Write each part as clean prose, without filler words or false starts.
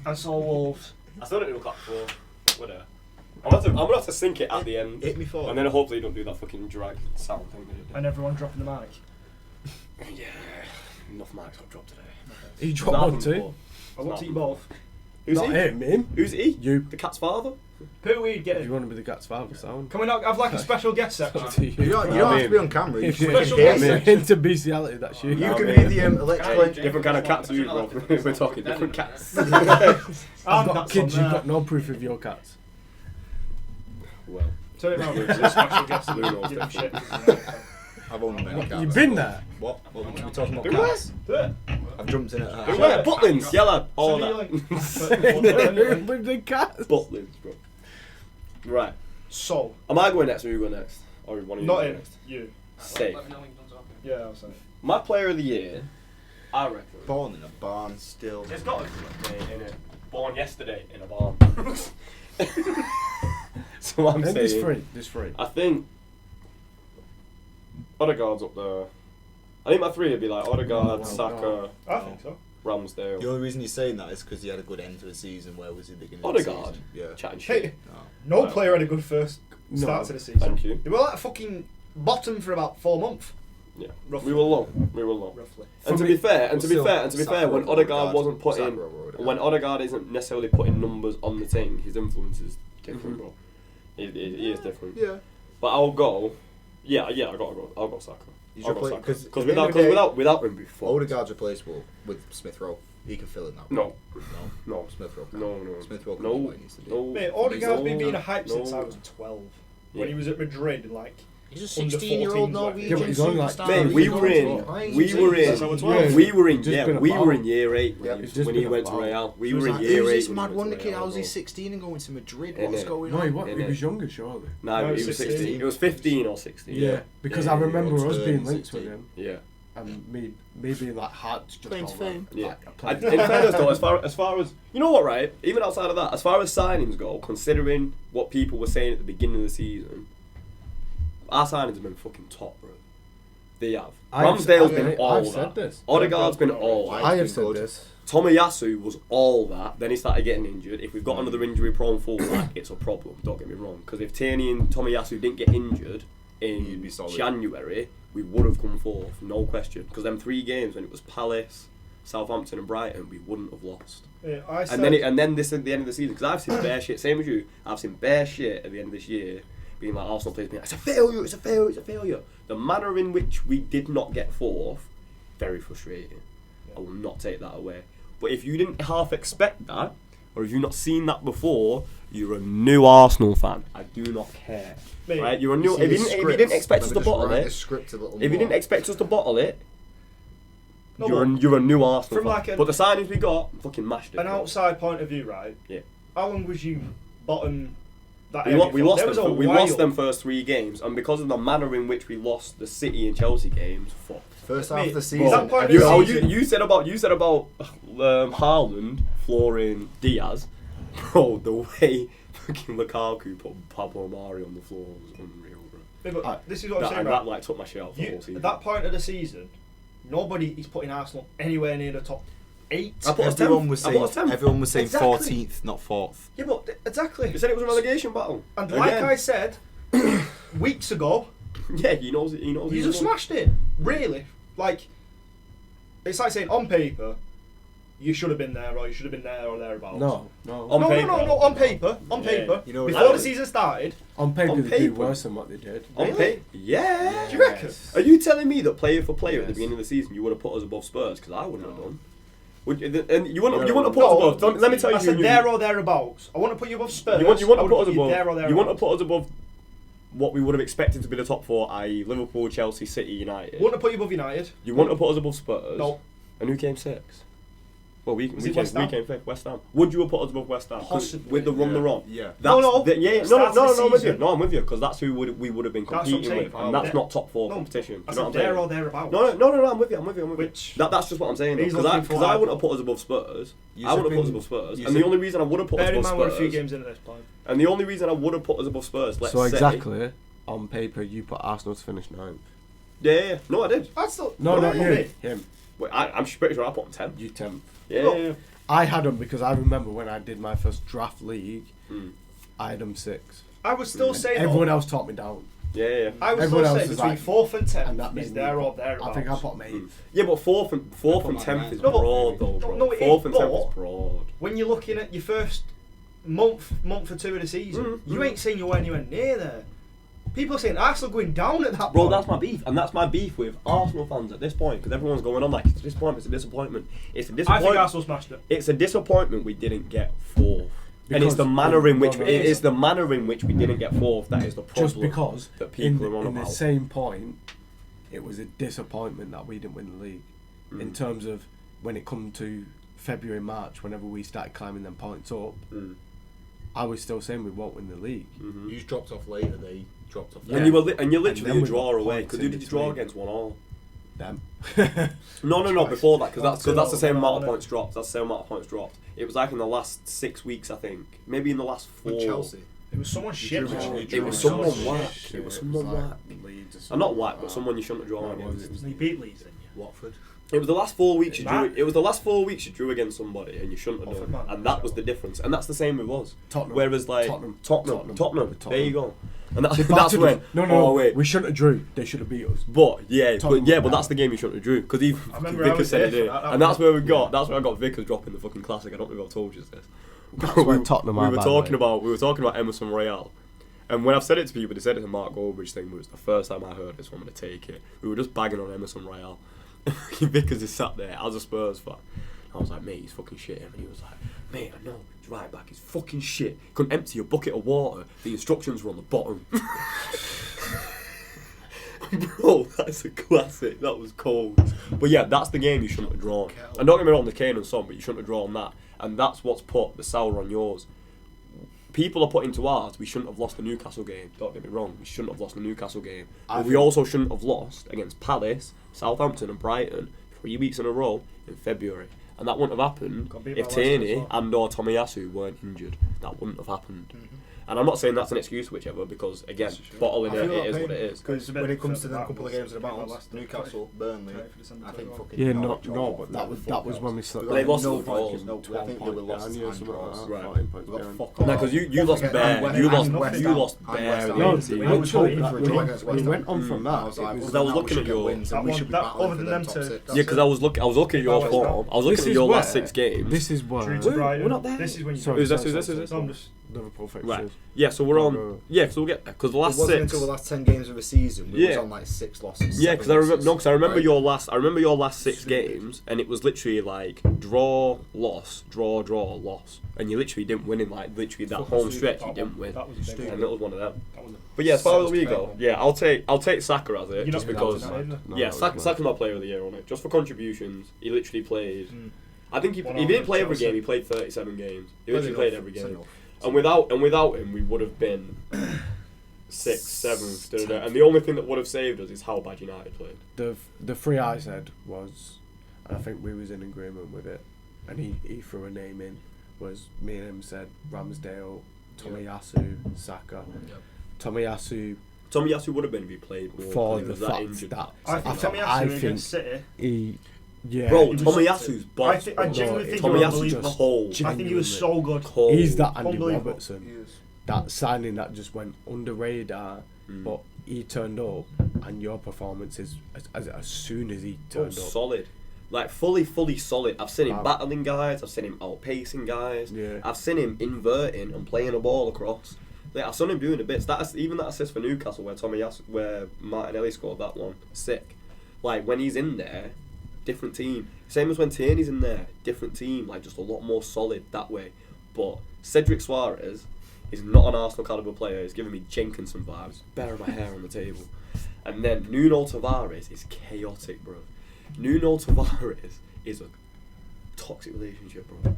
I saw Wolves. I still don't do a clap for whatever. I'm gonna have to sync it at the end. Hit me forward. And then hopefully you don't do that fucking drag sound thing that you did. And everyone dropping the mic. Yeah, enough mics got dropped today. He dropped one too. I want to eat both. Who's Not he? him. Who's he? You. The cat's father? Who we'd If get? you want to be the cat's father, sound. Can we not have like a special guest section? You don't have to be on camera. You If can you're Special hear guest me. into bestiality, that's you. You No, can mate. be the electrical engineer. Different kind of cat to you, bro. We're talking different cats. And I've got that's kids, on you've there. got no proof of your cats. Well, Turn it around with a special guest. Who knows Give him different. shit. I've owned many cats. You've been there? What? What are we talking about? Do what? Cats? Do it. I've jumped in at Who her. were Butlins? Yeah, lad. All Send me that. your link. With the cats. Butlins, bro. Right. So, Am I going next or you go next? Or one of you not go him. next? You. Safe. Yeah, I'll say. My player of the year, I reckon. Born in a barn still. It's got a day in it. Born yesterday in a barn. So I'm saying. This free. I think Odegaard's up there. I think my three would be like Odegaard, Oh, Saka, I think so. Ramsdale. The only reason you're saying that is because he had a good end to the season. Where was he beginning Odegaard? of the season? Yeah. Chatting Hey, shit. no Right. player had a good first start to the season. Thank you. They were like fucking bottom for about 4 months. Yeah. Roughly. We were low. Roughly. And to be fair, when Odegaard wasn't putting, when Odegaard isn't necessarily putting numbers on the thing, his influence is different, bro. He is different. Yeah. But I'll go. Yeah, I gotta go. I'll go Saka. He's I'll go repla- Saka. 'cause Because at the end of the day, without him before. Odegaard's replaceable with Smith Rowe. He can fill in that. No. No. No. Smith Rowe. No. Smith Rowe can No. do what he needs to do. No. Mate, Odegaard's been No. being a hype since No. I was 12. Yeah. When he was at Madrid, like. He's a Under 16-year-old 14s, Norwegian Yeah, but he's only like superstar. Mate, He's we on were in year 8 He's just when he been went to about. Real. We He was were in like, year 8. who's this when mad he went wonder to kid? Real, How's he bro. 16 and going to Madrid? Innit? What's going No, he on? was. He was younger, surely. No, No, he was 16. 16. It was 15 or 16. Yeah, because I remember yeah, us being turn linked 16. with him, Yeah. and me being like hard to just Claim to all fame. that. Yeah. Like, In fairness though, as far as you know what, right? Even outside of that, as far as signings go, considering what people were saying at the beginning of the season, our signings have been fucking top, bro. They have. Ramsdale's been all I've that. said this. Odegaard's been all that. I have said this. Tomiyasu was all that. Then he started getting injured. If we've got another injury-prone fullback, it's a problem. Don't get me wrong. Because if Tierney and Tomiyasu didn't get injured You'd in be solid. January, we would have come fourth, no question. Because them 3 games when it was Palace, Southampton, and Brighton, we wouldn't have lost. Yeah, I said, And then this at the end of the season, because I've seen bare shit. Same as you. I've seen bare shit at the end of this year, being like Arsenal players being like, it's a failure, it's a failure, it's a failure. The manner in which we did not get fourth, very frustrating. I will not take that away. But if you didn't half expect that, or if you've not seen that before, you're a new Arsenal fan. I do not care. Mate, Right? You're a new. See If you his didn't expect us scripts? to Let me just bottle write it, the script a little if you more. didn't expect us to bottle it, No, you're a new Arsenal from fan. like But the signings we got, fucking mashed it. an bro. outside point of view, right? Yeah. How long was you bottom that We, area we for? lost There them. was a We while. lost them first 3 games, and because of the manner in which we lost the City and Chelsea games, fuck. First half Mate, of the bro, season. that point every of You, season- you said about Haaland flooring Diaz, bro. The way fucking Lukaku put Pablo Mari on the floor was unreal, bro. Yeah, but this is what I'm That, saying, and right? that like took my shit off the whole season. At that point of the season, nobody is putting Arsenal anywhere near the top 8. I put us Everyone 10th. was I saying, put us 10th. everyone was saying Exactly. 14th, not 4th. Yeah, but exactly. You said it was a relegation battle. And like Again. I said weeks ago, Yeah, he knows. He knows. you just smashed it. Really, like it's like saying on paper, you should have been there, or you should have been there, or thereabouts. No. On no, paper. no, on paper, on Yeah. paper. You know, Before I- the season started, On paper, On they do paper. worse than what they did. On Really? paper. Yeah. do you reckon? Are you telling me that player for player at the Yes. beginning of the season you would have put us above Spurs? Because I wouldn't have done. Would you, and you want No, to put us no, above? Let me tell you. I said there or thereabouts. I want to put you above Spurs. You want I to wanna put us you there or above? thereabouts. You want to put us above what we would have expected to be the top 4, i.e. Liverpool, Chelsea, City, United. Want to put you above United? You want to put us above Spurs? No. And who came 6th? Well, we Was it West Ham? came 5th. West Ham. Would you have put us above West Ham? 'Cause Possibly. with the run Yeah. they're on. Yeah. That's No. the- yeah. Start of the I'm with you. season. No, I'm with you because that's who we would have been That's what I'm competing saying. with, and that's Yeah. not top 4 No, competition. I Do you know said what I'm there or saying? thereabouts. No, I'm with you. Which- That's just what I'm saying. He's Because looking for I wouldn't Apple. have put us above Spurs. You've I wouldn't have put us been- above Spurs. you've And the been- only reason I would have put us Bear in above mind we're a few Spurs. games into this point. And the only reason I would have put us above Spurs. Let's So say. exactly, on paper, you put Arsenal to finish 9th. Yeah. No, I did. I'd still. No, not not you. me. Him. Wait, I'm pretty sure I put them 10th. You 10th. Yeah. I had them because I remember when I did my first draft league, I had them 6. I would still say everyone else taught me down. Yeah. I would Everyone still else say is between like- 4th and 10th And that is made me there or put- thereabouts. I think I put them 8th. Yeah, but 4th and put 10th mine is ninth. broad though, bro. No, it is, 4th and 10th but- is broad. When you're looking at your first month or 2 of the season, you ain't saying you're anywhere near there. People are saying Arsenal going down at that Bro, point. that's my beef, and that's my beef with Arsenal fans at this point, because everyone's going on like it's a disappointment, it's a disappointment. It's a I disappointment. think Arsenal smashed it. It's a disappointment we didn't get 4th. And Because- it's the manner in which No, it is the manner in which we didn't get 4th that is the problem. Just because that people in, are on in about. the same point, it was a disappointment that we didn't win the league. In terms of when it come to February, March, whenever we started climbing them points up, I was still saying we won't win the league. You just dropped off later. They dropped off. And later. you were and you're And literally then a we draw got away. points Because in who did you draw between. against 1-1? Them. No, before that, because that's the same amount of Barcelona. points dropped. That's the same amount of points dropped. It was like in the last 6 weeks, I think. Maybe in the last 4. With Chelsea. It was someone shit. drew- man. you It drew was with someone Chelsea. whack. It was someone like whack. Leeds or I'm something not like whack, but that. someone you shouldn't have drawn No, it against. was- They beat Leeds, didn't you? Watford. It was the last 4 weeks you drew. Man. It was the last 4 weeks you drew against somebody, and you shouldn't have Off done. it, man. And that was the difference. And that's the same with us. Tottenham. Whereas like Tottenham. Tottenham. There you go. And that's Battered when. us. No, Oh wait. we shouldn't have drew. They should have beat us. But yeah, Tottenham but were that's down. the game you shouldn't have drew because even I remember I Vickers was said there it for did, that. and that's where we got. That's where I got Vickers dropping the fucking classic. I don't know if I've told you this. That's when Tottenham we are, were by the talking way. about Emerson Royale, and when I've said it to people, they said it to Mark Goldbridge thing, but it's the first time I heard it, so I'm gonna take it. We were just bagging on Emerson Royale. Vickers just sat there as a Spurs fan. I was like, mate, he's fucking shit. And he was like, mate, I know, he's right back, he's fucking shit. Couldn't empty a bucket of water. The instructions were on the bottom. Bro, that's a classic. That was cold. But yeah, that's the game you shouldn't have drawn. And don't get me wrong, the Kane and Son, but you shouldn't have drawn that. And that's what's put the sour on yours. People are putting to ours, we shouldn't have lost the Newcastle game. Don't get me wrong, we shouldn't have lost the Newcastle game. But we also shouldn't have lost against Palace, Southampton and Brighton 3 weeks in a row in February. And that wouldn't have happened Got beat if by Leicester as Tierney well. and or Tomiyasu weren't injured. That wouldn't have happened. And I'm not saying that's an excuse for whichever, because again, bottling I it, feel it that is pain. what it is. Because when it comes to the couple of games in the balance, Leicester, Newcastle, Burnley, Sorry for December I think 21. fucking. Yeah, Norwich no, or but that was when we slept. got They lost no the draws. points, no, I 12 think they were points lost behind you or something like that. Right. 14 points We got behind. fuck No, off. because you Don't lost forget, bare. and West You Ham- lost. and West You Ham- lost and bare. West Ham. No, games. We we went went for a we draw went- against we West went Ham. on from I that. was like, It was- Because I was now we looking should at get your- wins, That and we one- should be that battling other for than them them top two- six. Yeah, because I was looking at your West form. Ham. I was looking This at is your where- last 6 games. This is where. Drew to Brighton. we're not there. This is when you. Sorry, Who's this? sorry, Who's this? sorry, Who's this? sorry. I'm just. Liverpool fixtures. Right. Yeah, so we're on. Go. Yeah, because we'll get because the It last wasn't 6. until the last 10 games of the season we was Yeah. on like 6 losses. Yeah, 7 because I remember. losses. No, because I remember Right. your last. I remember your last 6 games, and it was literally like draw, loss, draw, loss, and you literally didn't win in like literally that Fucking home stupid. stretch. You didn't win, That was a big and one. that was one of them. That was a- But yeah, as far as we Sounds go, great. yeah, I'll take Saka as it You're just not because. gonna do that, No, Yeah, that was Saka's mad. my player of the year on it, just for contributions. He literally played. I think he One didn't on play every Chelsea. game. He played 37 games. He Well, literally enough, played every it's game. enough. And without him, we would have been 6th, 7th, da-da-da. And the only thing that would have saved us is how bad United played. The three I said was, and I think we was in agreement with it, and he threw a name in, was me and him said Ramsdale, Tomiyasu, Saka. Tomiyasu Tomiyasu would have been if he played more. for he the was that fact injured. that I think I Tomiyasu think against City. he, yeah, Bro, he was- Tomiyasu's boss. I genuinely think he was Tomiyasu's unbelievable. cold. I think he was so good. Cold. he's that Andy Unbelievable. Robertson. That signing that just went under radar, Mm. but he turned up, and your performance is as soon as he Oh, turned up. solid. Like fully solid. I've seen him Wow. battling guys. I've seen him outpacing guys. Yeah. I've seen him inverting and playing a ball across. Like, I've seen him doing the bits. Even that assist for Newcastle where Martinelli scored that one, sick. Like when he's in there, different team. Same as when Tierney's in there, different team. Like just a lot more solid that way. But Cedric Suarez is not an Arsenal caliber player. He's giving me Jenkinson vibes. Better my hair on the table. And then Nuno Tavares is chaotic, bro. Nuno Tavares is a toxic relationship, bro.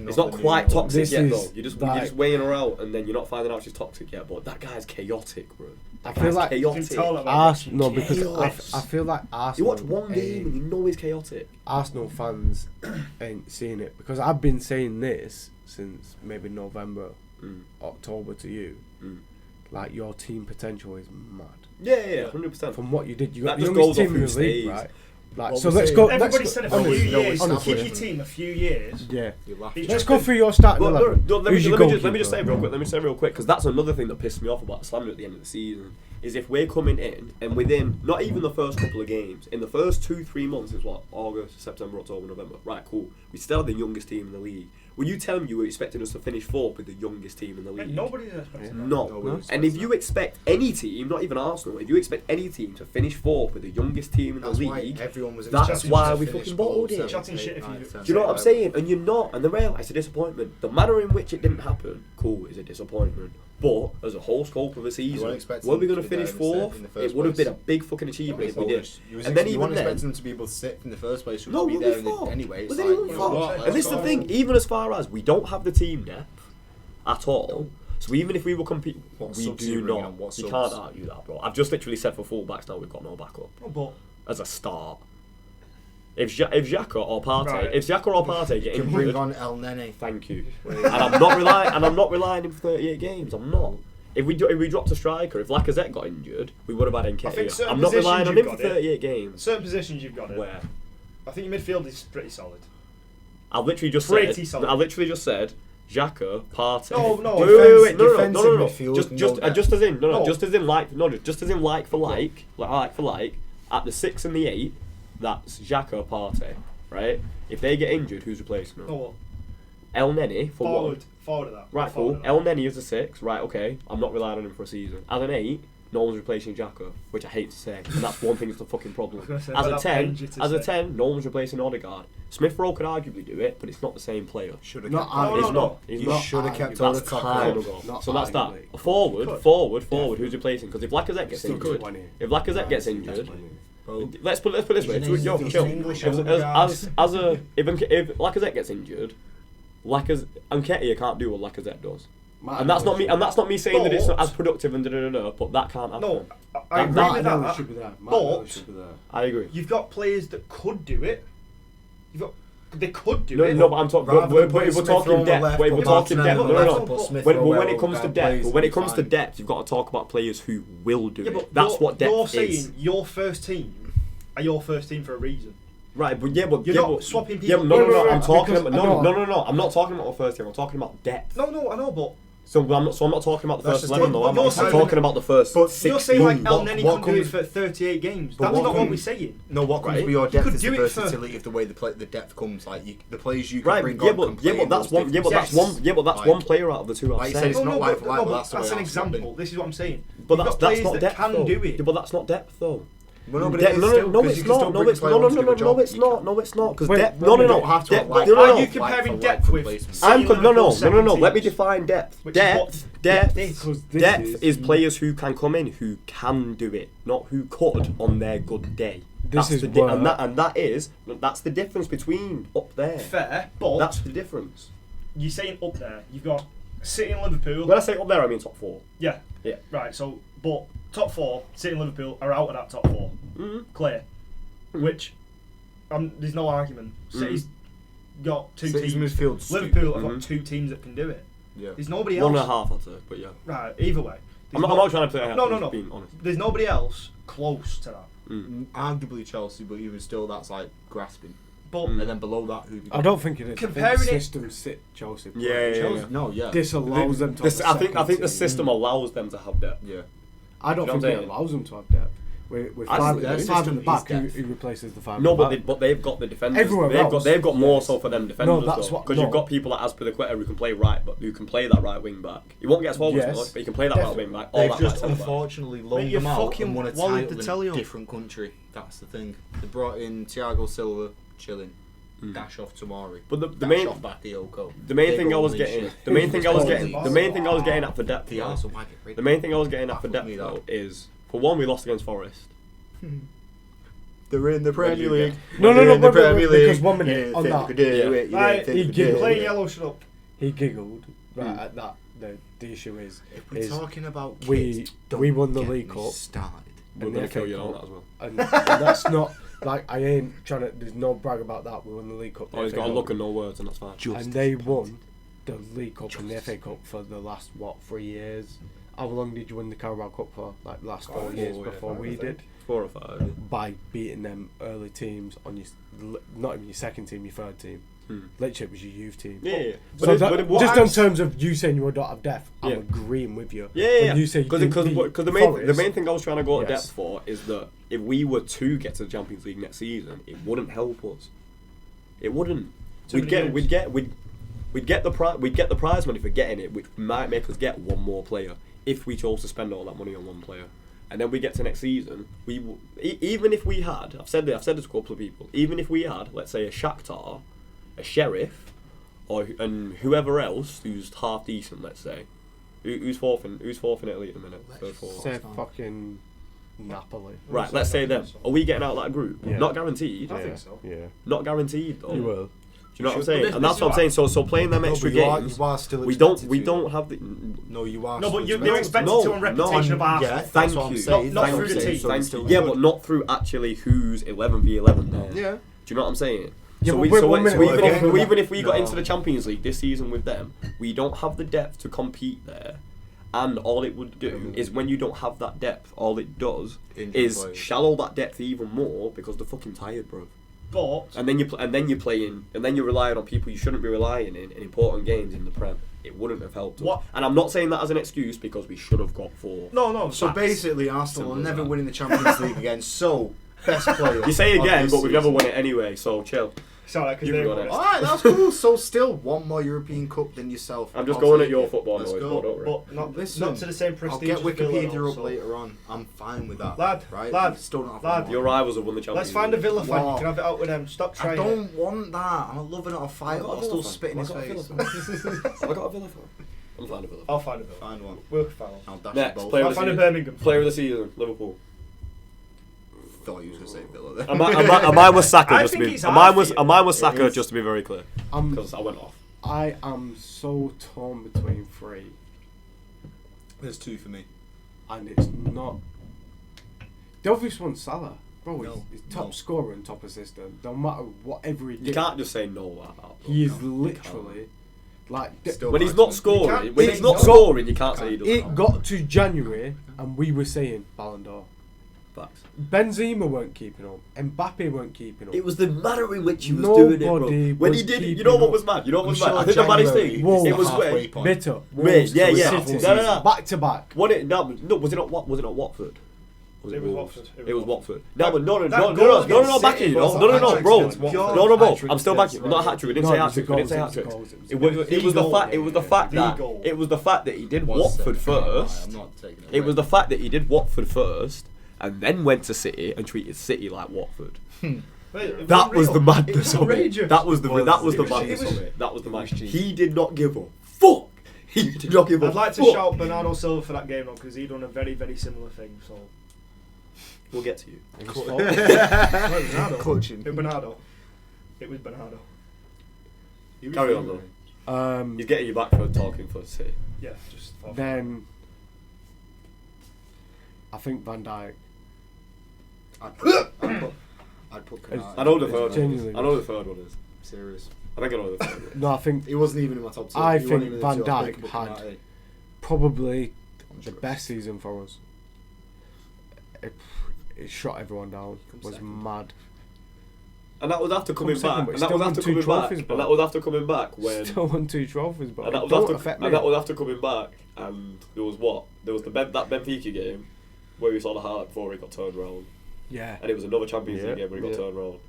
It's not quite toxic This yet, is though. You're just like- weighing her out, and then you're not finding out she's toxic yet. But that guy's chaotic, bro. I That feel guy's like- You can tell chaotic. that Arsenal, no, because Chaos. I feel like You Arsenal. watch one game and you know he's chaotic. Arsenal fans ain't seen it because I've been saying this since maybe November, October to you. Like your team potential is mad. Yeah, 100%. From what you did, you That got the just youngest goes team off in who the league, stays. right? Like, What so we let's say- go. Everybody let's, said a honestly, few years. honestly. Give your team a few years. Yeah. You're laughing. It's Let's just go a- through your starting Well, 11. let me Who's your just goalkeeper? say real quick, because that's another thing that pissed me off about Slander at the end of the season. Is if we're coming in and within not even the first couple of games, in the first 2-3 months, is what, August, September, October, November. Right, cool. We still have the youngest team in the league. Were you telling me you were expecting us to finish fourth with the youngest team in the league? Nobody's expecting that. No. Nobody And if you expect any team, not even Arsenal, if you expect any team to finish fourth with the youngest team in That's the why league, everyone was that's expecting why to we finish fucking below bottled it. 7, Chatting 8, shit if 9, you- 10, do you know what I'm 11. saying? And you're not. And the real, it's a disappointment. The manner in which it didn't happen, cool, is a disappointment. But as a whole scope of a season, expecting were we them going to to be finish there in the fourth? first It would have place. been a big fucking achievement if we did. And then you even weren't then, expecting them to be able to sit in the first place. no, to be we'll there be fourth. anyway. It's But like, then we'll be you know fourth. what, And this is the let's thing. go. Even as far as we don't have the team depth at all. So even if we were competing, What we subs are do you bringing not. on? What You subs? can't argue that, bro. I've just literally said for fullbacks now we've got no backup Oh, but as a start. If Xhaka or Partey, Right. if Xhaka or Partey get You can bring injured, on El Nene. thank you. And I'm not relying him for 38 games. I'm not. If we dropped a striker, if Lacazette got injured, we would have had I think Nketiah. certain I'm not relying positions on you've him for got it. 38 games. certain positions you've got it. Where I think your midfield is pretty solid. I literally just Pretty said, solid. I literally just said, Xhaka, Partey. No, wait, defensive no. midfield, Just no just as in, No. just as in like for like at the 6 and the 8, that's Xhaka, Partey, right? If they get injured, who's replacing them? No, what? El Neni for Forward. one. Forward of that. Right, Forward cool. of that. El Neni is a 6, right? Okay, I'm not relying on him for a season. As an 8, no one's replacing Xhaka, which I hate to say, and that's one thing that's the fucking problem. I was gonna say, As but a that 10, pains you to as a say. 10, no one's replacing Odegaard. Smith Rowe could arguably do it, but it's not the same player. Should have Not kept arguably. He's not. He's You not. should have kept That's Odegaard. time ago. Not So that's that. arguably. Forward. Who's replacing? Because if Lacazette gets Still injured, good. if Lacazette gets injured, Bro, let's put it this way. He's Yo, an chill. English As Odegaard. if Lacazette gets injured, Nketiah can't do what Lacazette does. And that's not me. And that's not me saying that it's not as productive and but that can't happen. No, I agree That- with Martinelli that. should be there. But- Martinelli should be there. I agree. You've got players that could do it. They could do No, it. no, but I'm talking. Rather than We're putting talking Smith Rowe on the depth. left, Wait, we're put talking Martinelli depth. on No, the no, left, no. put Smith When Rowe it comes to where depth, plays when it will comes be to fine. depth, you've got to talk about players who will do Yeah, it. but That's you're- what depth you're is. saying your first team are your first team for a reason. Right, but You're not swapping Yeah, people. no, Wait, I'm talking because about I know- no. I'm not talking about the first team. I'm talking about depth. No, I know, but So I'm not talking about the That's first just 11 it. though. But I'm you're talking saying- about the first but 6 you're saying like games. El what- Neni what can do it comes- for 38 games. but That's what not what comes- we're saying. No, what comes Right. with your You depth could is the do it for- versatility of the way the depth comes. Like the players you can Right, bring yeah, on but can play in that's those one. Yeah, but different that's one. sets. Yeah, but that's Like- one player out of the two I've like you said, said. it's not like for like, but but that's the way that's an Arsenal have been. example. This is what I'm saying. But You've that's got players not that depth can though. do it. Yeah, but that's not depth though. Well, no, but Depth- it is no, still, no, 'cause it's you can not. still No, bring it's players no, no, onto no, the no, job. no, it's You not. can. No, it's not. Because Wait, depth. no, No, no, You no. don't have to Depth- like no, no, Are no. you comparing like depth for with? replacements. City, No, Liverpool, no. second Let me teams? define depth. Which is what Depth. Because this Depth is- is players who can come in who can do it, not who could on their good day. This is the where- that's the difference between up there. Fair, but That's the difference. you're saying up there. You've got City and Liverpool. When I say up there, I mean top 4. Yeah. Yeah. Right. So, but top 4, City and Liverpool are out of that top 4. Mm-hmm. Clear. Which, there's no argument. City's got two City's teams. midfield's Liverpool have Mhm. got 2 teams that can do it. Yeah. There's nobody else. 1.5, I'd say, but yeah. Right. Either way. I'm There's not trying to play. No, I'm no, just no. Being honest. There's nobody else close to that. Arguably Chelsea, but even still, that's like grasping. But And then below that, who? I don't think it is. Comparing I think the it- system sit Chelsea. Yeah, yeah, Chelsea? yeah. No, yeah. This allows them to. Have a I think second the team. system allows them to have depth. Yeah. I don't You know think what I'm it saying? allows them to have depth. With I five, think there's their 5 in the system back is who replaces the 5. No, in the but back. they've got the defenders. Everywhere else, they've got more yes. so for them defenders. that's what- Because no. you've got people like Azpilicueta who can play right, but who can play that right wing back. He won't get as forward Yes, much, but he can play that definitely. right wing back. Or They've that just right centre back. unfortunately Mate, loaned you're them out fucking and won a Wally title in D'Atelio. a different country. That's the thing. They brought in Thiago Silva, chilling. Dash off Tomori. But the Dash main off Bakayoko. the main Big thing I old was lead getting shit. the main thing I was getting Boss. the main thing I was getting at for depth. The though, Arsenal might get rid The of main thing I was getting at for Baffles depth me, though that. is for one we lost against Forest. They're in the Premier League. No, They're in the wait, Premier because League. 1 minute You on think that. we could do it, you Right, think he we could do it. play yellow. Shut up. He giggled right at that. The issue is We're talking about kids. we Don't won the get League me Cup. started. We're and gonna the kill FA you on Cup. that as well. And that's not like I ain't trying to. There's no brag about that. We won the League Cup. the Oh, he's FA got a Cup. look and no words, and that's fine. And they won the League Cup and the FA Cup for the last 3 years. How long did you win the Carabao Cup for? Like last 4 Five, years yeah, before five, I we think. did, 4 or 5. by beating them early teams on your, not even your second team, your third team. Hmm. Literally, it was your youth team. Yeah. So But that, it- what just I'm in terms of you saying you don't have depth, I'm Yeah. agreeing with you. Yeah, When you say because you beat the Forest, main thing I was trying to go to Yes. depth for is that if we were to get to the Champions League next season, it wouldn't help us. It wouldn't. Too We'd many get games. we'd get the prize money for getting it, which might make us get one more player if we chose to spend all that money on one player. And then we get to next season, even if we had, I've said this to a couple of people, even if we had, let's say, a Shakhtar, a Sheriff, and whoever else who's half decent, let's say, who's fourth in Italy at the minute, third, fourth. say fucking Napoli. Right, let's say them. Are we getting out of that group? Yeah. Not guaranteed. I think so. Yeah, Not guaranteed though. you will. Do you know what I'm But saying? this- And that's what I'm saying. So playing them No, extra but you are- games, you are still we don't expected to. have the. No, you are. No, but still they're expected No, to on no, reputation of Arsenal. Yeah, Thank that's what I'm you. saying. Not That's through what the I'm saying, team. so Thank it's still you. Yeah, good. but not through actually who's 11v11 there. Yeah. Do you know what I'm saying? Yeah, so but we, wait so, one so minute, even, wait, if, wait, even if we got no. into the Champions League this season with them, we don't have the depth to compete there. And all it would do is when you don't have that depth, all it does Injury is players. shallow that depth even more because they're fucking tired, bro. But And then you're playing, and then you're relying on people you shouldn't be relying in important games in the Prem. It wouldn't have helped us. What? And I'm not saying that as an excuse because we should have got 4. no. So facts. basically, Arsenal are Simple as never that. winning the Champions League again. So, best player. You say of again, this but we've never season. won it anyway. So chill. Sorry, because You they got won it. it. Alright, that's cool. So still one more European Cup than yourself. I'm just I'll going take at your it. football Let's noise, go. bro, don't worry. But not Listen, not to the same I'll prestige. get as Villa Wikipedia up also. later on. I'm fine with that. Lad, right? lad, We still don't have lad. one Your more. rivals have won the Champions Let's find a League. Villa fan. Wow. You can have it out with them. Stop I trying. don't want that. I'm loving it. I'll fight. I've got a I'll Villa still fan. spit in his I've got a face. Villa Have I got a Villa fan? I'm fine a Villa. I'll find a Villa. Find one. We'll find one. I'll dash Next, you both. player I'll of the find a season. Birmingham. Player of the season, Liverpool. Thought you was gonna say Villa. There. Mine was Saka I just to think be. it's Mine hard was for you. mine was It Saka is. just to be very clear I'm because I went off. I am so torn between 3, There's 2 for me. and it's not. The obvious one's Salah, bro. No, He's top no. scorer and top assistant. No matter whatever he You did, can't just say no like that. bro. he is You can't. literally like. Still When he's bad. not can't- scoring, when it he's not got- scoring, you can't say he doesn't. It got to January, and we were saying Ballon d'Or. Facts. Benzema weren't keeping up. Mbappe weren't keeping up. It was the manner in which he was doing it, bro. Nobody When was he did, you keeping know what up. was mad? You know what was I'm mad? sure I think the maddest January thing, was it the was halfway where. point. Bitter. Wait, Wolves yeah, to yeah. City. No, no, no. Back to back. What it? No, was it not? Was it not Watford? It was Wolves? Watford. It was Watford. No, but no, that goal against back City in. was No, a no, hat-trick bro. against Watford. No, bro. Hat-trick I'm still back. against Not a hat trick. We didn't No, say it hat was the trick. We didn't say hat goals, it trick. was the goals, It was the goal. fact. It was the fact The that goal. it was the fact that he did Was Watford second. first. I'm not taking it. It was the fact that he did Watford first, and then went to City and treated City like Watford. That was the madness of it. That was the madness of it. That was the madness. He did not give a fuck. He did not give a fuck. I'd like to shout Bernardo Silva for that game though, because he done a very, very similar thing. So We'll get to you. It was fault. Bernardo. Clutching. Bernardo. It was Bernardo. Carry on though. He's getting you back for talking for City. Yeah, just. Then I think Van Dijk. I'd put Konate. I know the third Genuinely. one. I know the third one is. Serious. I think I know the third one. No, I think He wasn't even in my top 2. I He wasn't think even in Van the two. I was Dijk picking had Konate. probably the Sure. best season for us. It shot everyone down. Come Was second. mad. And that was after coming second, back. but And still that was won after 2 coming back. trophies, bro. And that was after coming back when. Still won 2 trophies, but And that was don't after. affect And me. that was after coming back. And there was what? There was that Benfica game where we saw the highlight before he got turned round. Yeah. And it was another Champions League Yeah, game where he got yeah. turned round.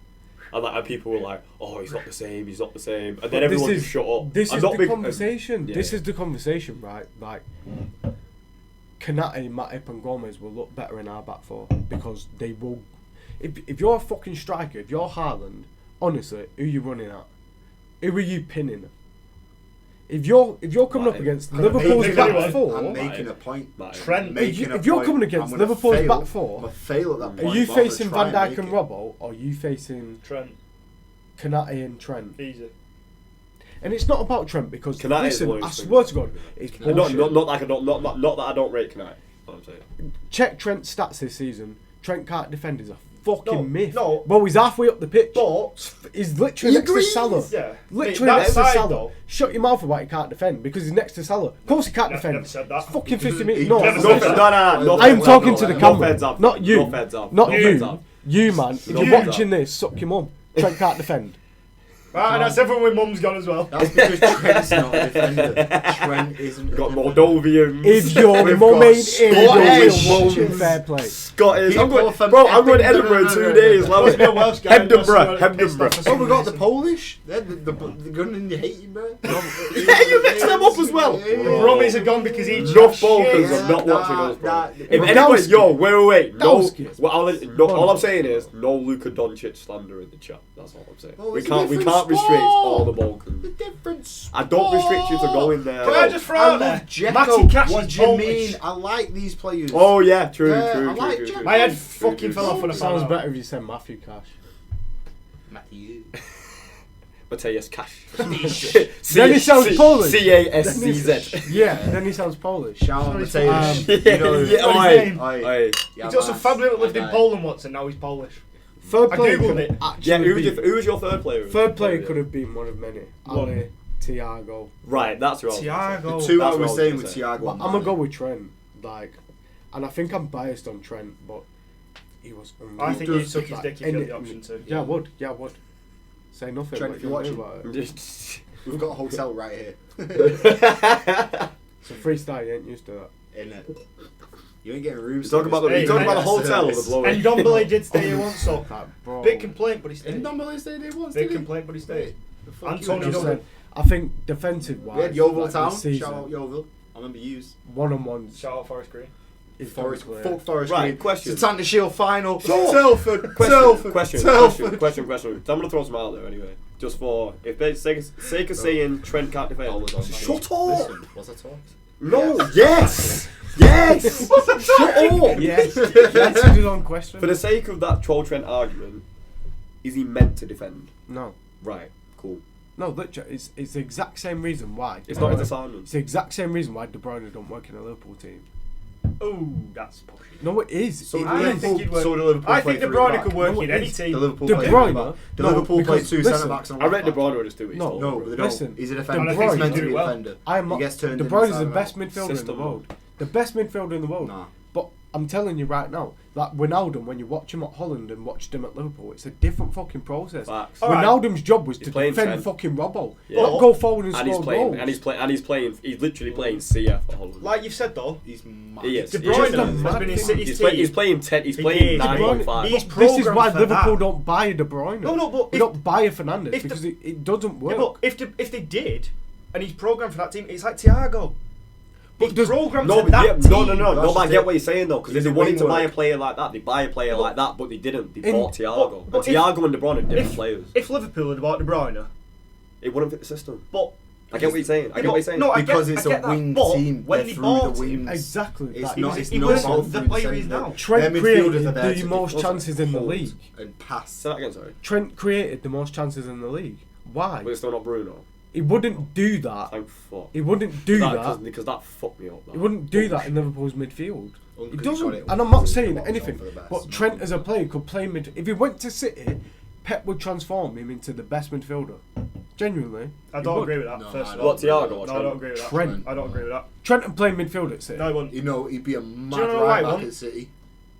And people were like, "Oh, he's not the same. He's not the same." And But then everyone just shut up. This I'm is not the big- conversation. yeah. This is the conversation, right? Like, Konate, Matip, and Gomez will look better in our back four because they will. If you're a fucking striker, if you're Haaland, honestly, who you running at? Who are you pinning? If you're coming up Matip. against I'm Liverpool's making back anyone. four, I'm making a point. Matip. Trent. Making a if you're point. coming I'm against gonna Liverpool's fail. back four, I'm gonna fail at that point. are you but I'm gonna facing try Van Dijk make and it. Robbo, or are you facing Trent. Konate and Trent? Easy. And it's not about Trent because Konate is listen, one of I his swear to fingers. God, it's Not bullshit. that I don't rate Konate. That's what I'm saying. Check Trent's stats this season. Trent can't defend as a fucking myth. No. Well, he's halfway up the pitch. But He's literally He next agrees. to Salah. yeah, Literally that next to side, Salah. though. Shut your mouth about he can't defend because he's next to Salah. Of course he can't defend. Never said that. It's fucking 50 He minutes. No, never No, said no, that. no. I am talking to the No camera. feds up. Not you. No feds up. Not No you. feds up. You, man. If No you're feds watching up. this, suck your mum. Trent can't defend. Right, and that's everyone with mum's gone as well. That's because Trent's not a defender. Trent isn't. Got a defender. Moldovians. If your We've mum got ain't in, Scottish you're watching mums. fair play. Scottish. I'm People from going to Edinburgh in Edinburgh. 2 days. Must be a Welsh guy. Edinburgh. Oh, we got the Polish. They're the gun and you hate you, bro. Yeah, you mixed them up as well. The Brummies are gone because he Enough Balkans shit. are not watching us, bro. Nah, If Radowski. anybody, yo, wait. No, Radowski. well, all I'm saying is no Luka Doncic slander in the chat. That's all I'm saying. Well, we it's a can't different restrict sport. all the Balkans. The difference. I don't restrict you to going there. Can I just throw out there? Matty Cash what is do you Polish. mean? I like these players. Oh yeah, true. I like Jack. My head fucking fell off when I Sounds found out. better if you said Matthew Cash. Matthew. Mateus Cash. Then he sounds Polish. CASCZ. Yeah, then he sounds Polish. Shout out Sorry, Mateus. Yeah, You know, yeah, What's oi, his name? oi. Yeah, He's got some man. family that lived in That Poland once and now he's Polish. Third I player googled could it. actually Yeah, be- who was your third player? Third player could have been one of many. One. Ali, Thiago. Right, that's wrong. Thiago. The two That's I what I was was saying gonna with say. Thiago. But and I'm gonna Mane. go with Trent. And I think I'm biased on Trent, but he was. I think you does took his like dick if you had any- the option to. Yeah, I would. Yeah, I would. Say nothing. Trent, what if you're you wanna do watching. about it. We've got a hotel right here. It's a freestyle. You ain't used to that. In it. You ain't getting rooms. You're talking about the, Hey, you're talking about the mate, hotel or the blowing? And Dooblay did stay here once, so. Like, bro. Big complaint, but he In stayed. Dooblay stayed there once. Big didn't he? complaint, but he stayed. The fuck Antonio you Just know? Dooblay. said, I think defensive wise, We had Yeovil like, Town. this season, Shout out Yeovil. I remember yous. one-on-ones. Shout out Forest Green. is Forest, clear. fuck Forest Right, Green. question. It's a Tanner Shield final. Sure. Telford. Question. Telford. So I'm gonna throw some out there anyway. Just for if they sake of saying Trent can't defend. Always on. Shut up! Listen, was I talking? No. Yes. Yes. Shut up. Yes. That's a long question. For the sake of that troll Trent argument, is he meant to defend? No. Right. Cool. No, literally, it's the exact same reason why. It's not his assignment. It's the exact same reason why De Bruyne don't work in a Liverpool team. Ooh, that's pushy. No, it is. So It do I is. don't think he'd work. So do Liverpool I play think De three Bruyne back? could work No, in it any is. team. The Liverpool De play Bruyne? three back. The No, Liverpool play because- two listen, centre backs and I read De left back. Bruyne will just do it. No, No, but they don't. Listen, He's a De defender. Bruyne He's meant to do be it a well. defender. I am He not. gets turned De in Bruyne is inside the out. best midfielder in System. the world. The best midfielder in the world. Nah. But I'm telling you right now, like Wijnaldum, when you watch him at Holland and watched him at Liverpool, it's a different fucking process. Facts. All right. Wijnaldum's job was He's to playing defend 10. fucking Robbo, Yeah. not go forward and, And he's score playing. goals. He's literally playing CF for Holland. Like you've said though, He's mad. He is. De He is. Bruyne a has mad been in thing. City's He's team. playing 10. He's He playing is. 9.5. He's This is programmed why for Liverpool that. don't buy a De Bruyne. No, but they if- don't buy a Fernandes if the- because it doesn't work. Yeah, but if they did, and he's programmed for that team, it's like Thiago. He's does- programmed No, for that team. no. That's But I just get it. what you're saying though, because if He's they a wanted to wing buy a work. player like that, they buy a player like that, but they didn't. They In- bought Thiago. but And if- Thiago and De Bruyne are different If, players. if Liverpool had bought De Bruyne, It wouldn't fit the system. but I get what you're saying. I get what you're saying. No, I Because get, it's I a get that, wing but team. when They're they through bought the him, wings. Exactly. It's that- not. he It's was no the fault through player he is centre. now. Trent Their midfielders created are there the to most just chances in the hold league. and pass. Say that again, sorry. Trent created the most chances in the league. Why? But it's still not Bruno. He wouldn't do that. Thank fuck. He wouldn't do that. Because that fucked me up. He wouldn't do that in Liverpool's midfield. Well, He 'cause he's got doesn't. it And I'm all not for saying the anything. best. But Trent as a player could play mid. If he went to City, Pep would transform him into the best midfielder. Genuinely. I he don't would. agree with that. No, first I of don't. all, What, Thiago or No, I Trent? don't agree with that. Trent. I don't agree with that. Trent and play midfield at City. No, he wouldn't. You know, he'd be a mad know why right I back won't? at City.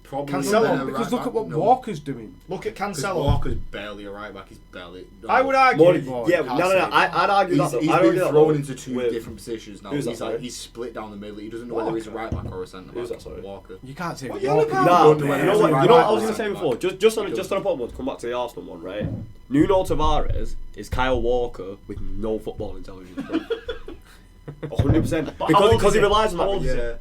Probably Cancelo, better Because right look back. at what No. Walker's doing. Look at 'Cause Cancelo. Walker's barely a right back. He's barely. I would argue. More, Well, yeah, can't no. say. I'd argue He's, that. he's I'd been argue that thrown though into two with- different positions now. Who's that, He's sorry? he's split down the middle. He doesn't know whether he's a right back or a centre back. Who's that, sorry? Walker. You can't say What Walker. you on Nah, don't you know know whether what? he's You a know right what I back was or gonna say centre before. back. Just on a point, to come back to the Arsenal one, right? Nuno Tavares is Kyle Walker with no football intelligence. 100%. But how old Because is he he? relies on How that. old is he? Yeah.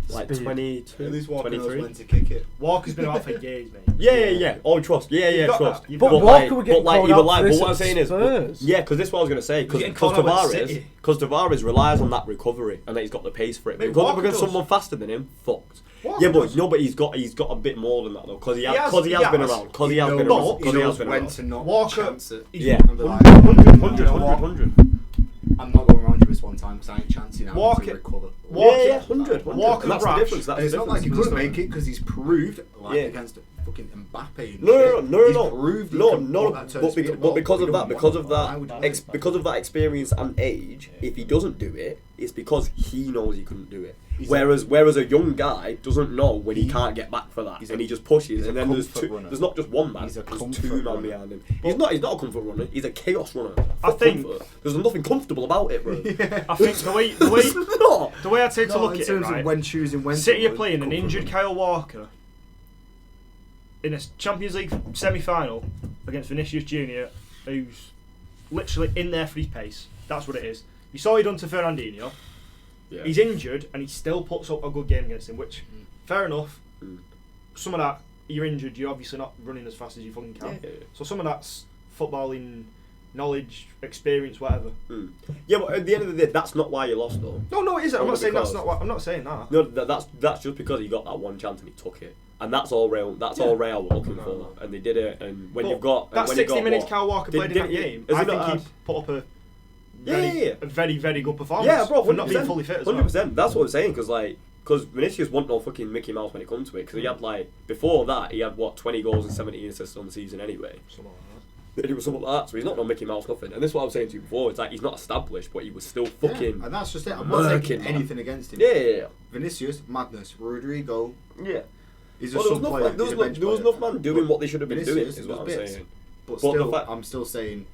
Like Speed. 22, At least Walker knows 23. when to kick it. Walker's been out for years, mate. Yeah. Oh, trust. Yeah, got trust. that. You've But got Walker would get called he out relies. for But this what I'm at saying is, Spurs. yeah, because this is what I was gonna say. He's Because getting called out at City. Tavares relies on that recovery and that he's got the pace for it. Mate, Because Walker because does. someone faster than him, fucked. Walker Yeah, but does. no, but he's got a bit more than that though. Because he has been He around. has. Because he has been knows- around. he Because he has knows been when around. to not Walker- chance it. Yeah. And be like, 100. I'm not going around you this one time because I ain't chancing out Walker- to recover. Walker- Yeah, 100. Walker And that's rash. the difference. That's And it's the not like he difference. couldn't make it because he's proved like Yeah. against fucking Mbappe. And No. He's proved he can put that turn speed But ball, because we of don't that, want it. Why would you want it? because of that experience and age, if he doesn't do it, it's because he knows he couldn't do it. Whereas a young guy doesn't know when he can't get back for that, and he just pushes, and then there's not just one man, there's two men behind him. He's not a comfort runner. He's a chaos runner. I think there's nothing comfortable about it, bro. I think the way I'd say to look at it, right? When choosing when City are playing an injured Kyle Walker in a Champions League semi-final against Vinicius Junior, who's literally in there for his pace. That's what it is. You saw he done to Fernandinho. Yeah. He's injured and he still puts up a good game against him, which, fair enough. Some of that, you're injured, you're obviously not running as fast as you fucking can. Yeah. So some of that's footballing knowledge, experience, whatever. Yeah, but at the end of the day, that's not why you lost, though. No, it isn't. I'm not saying that's not. I'm not saying that. No, that's just because he got that one chance and he took it, and that's all Real. That's all Real were looking for, and they did it. And when you've got that 60 minutes, Kyle Walker played in that game. I think he put up a very, very good performance. Yeah, bro, for not being fully fit as well. 100%. That's what I'm saying, because Vinicius wasn't no fucking Mickey Mouse when it comes to it, because he had before that he had 20 goals and 17 assists on the season anyway. Something like that. It was something like that, so he's not no Mickey Mouse nothing. And this is what I was saying to you before. It's like he's not established, but he was still fucking. And that's just it. I'm not taking anything against him. Yeah. Vinicius, madness. Rodrigo. Yeah. He's a sub player. There was enough man doing what they should have been doing. Is what I'm saying. But still, I'm still saying.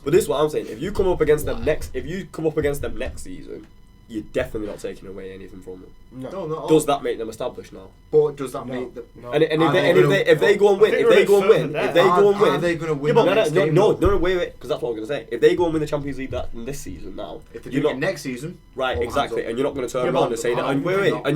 But this is what I'm saying. If you come up against them next season, you're definitely not taking away anything from them. No. Does that make them established now? But does that make them? No. And if they go and win, are they going to win? No, wait, because that's what I'm going to say. If they go and win the Champions League this season now, if they do it next season, right, exactly, and you're not going to turn around and say that. And